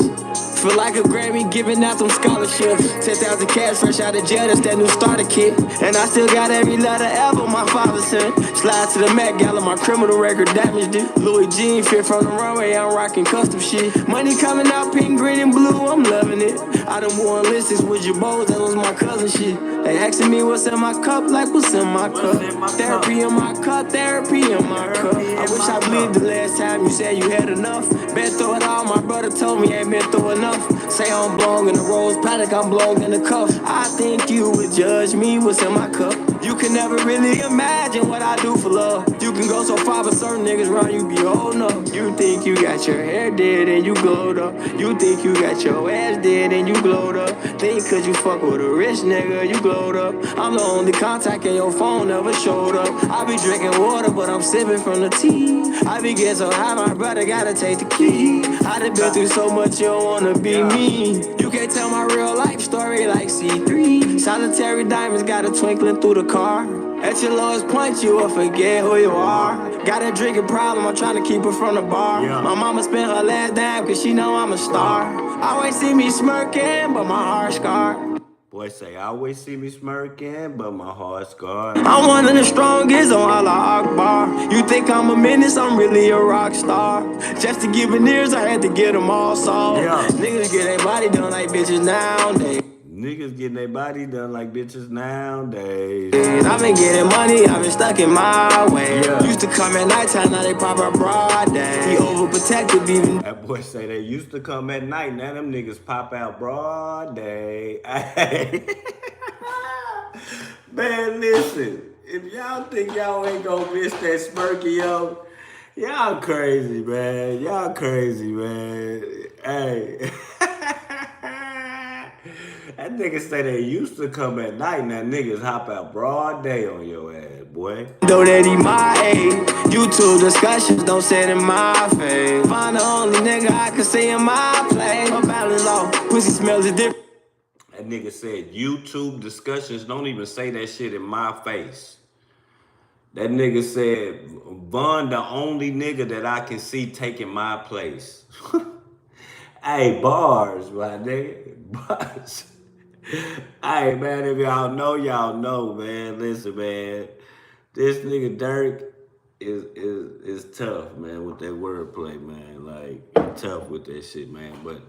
Feel like a Grammy giving out some scholarships. 10,000 cash fresh out of jail, that's that new starter kit. And I still got every letter ever my father sent. Slide to the Met Gala, my criminal record damaged it. Louis Jean fit from the runway, I'm rocking custom shit. Money coming out pink, green, and blue, I'm loving it. I done won lists with your bows, that was my cousin shit. They asking me what's in my cup, like what's in my cup. Therapy in my cup, therapy in my cup. I wish I believed the last time you said you had enough. Been through it all, my brother told me ain't been through enough. Say I'm blown in the rose paddock, I'm blown in the cup. I think you would judge me what's in my cup. You can never really imagine what I do for love. You can go so far, but certain niggas around you be holding up. You think you got your hair dead and you glowed up. You think you got your ass dead and you glowed up. Think cause you fuck with a rich nigga, you glowed up. I'm the only contact and your phone never showed up. I be drinking water, but I'm sipping from the tea. I be getting so high, my brother gotta take the key. I done been through so much, you don't wanna be me. You can't tell my real life story like C3. Solitary diamonds got a twinkling through the car. At your lowest point, you will forget who you are. Got a drinking problem, I'm trying to keep her from the bar. My mama spent her last dime cause she know I'm a star. Always see me smirking, but my heart scarred.
Boy say, I always see me smirking, but my heart scarred.
I'm one of the strongest on Allah Akbar. You think I'm a menace, I'm really a rock star. Just to give an ears, I had to get them all solved. Niggas get their body done like bitches nowadays.
Niggas getting their body done like bitches nowadays.
I've been getting money, I've been stuck in my way. Used to come at nighttime, now they pop up broad day. He overprotective even.
That boy say they used to come at night, now them niggas pop out broad day. Hey. Man, listen, if y'all think y'all ain't gonna miss that Smirky, yo, y'all crazy, man. Y'all crazy, man. Hey. That nigga say they used to come at night, now niggas hop out broad day on your ass, boy.
Though that he my age, YouTube discussions, don't say it in my face. Find the only nigga I can see in my place. My balance low, pussy smells a different.
That nigga said YouTube discussions, don't even say that shit in my face. That nigga said, Von the only nigga that I can see taking my place. Hey, bars, my nigga. Bars. Hey, man, if y'all know, man. Listen, man. This nigga Dirk is tough, man, with that wordplay, man. Like, tough with that shit, man. But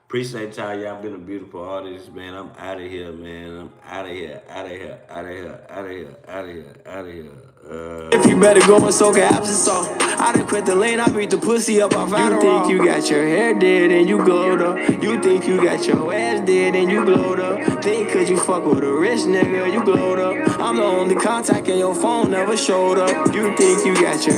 appreciate y'all. Y'all been a beautiful artist, man. I'm out of here, man. I'm out of here, out of here, out of here, out of here, out of here, out of here.
If you better go and soak absence off. I done quit the lane, I beat the pussy up off Adderall. You think you got your hair dead and you glowed up. You think you got your ass dead and you glowed up. Think cause you fuck with a rich nigga, you glowed up. I'm the only contact in your phone never showed up. You think you got your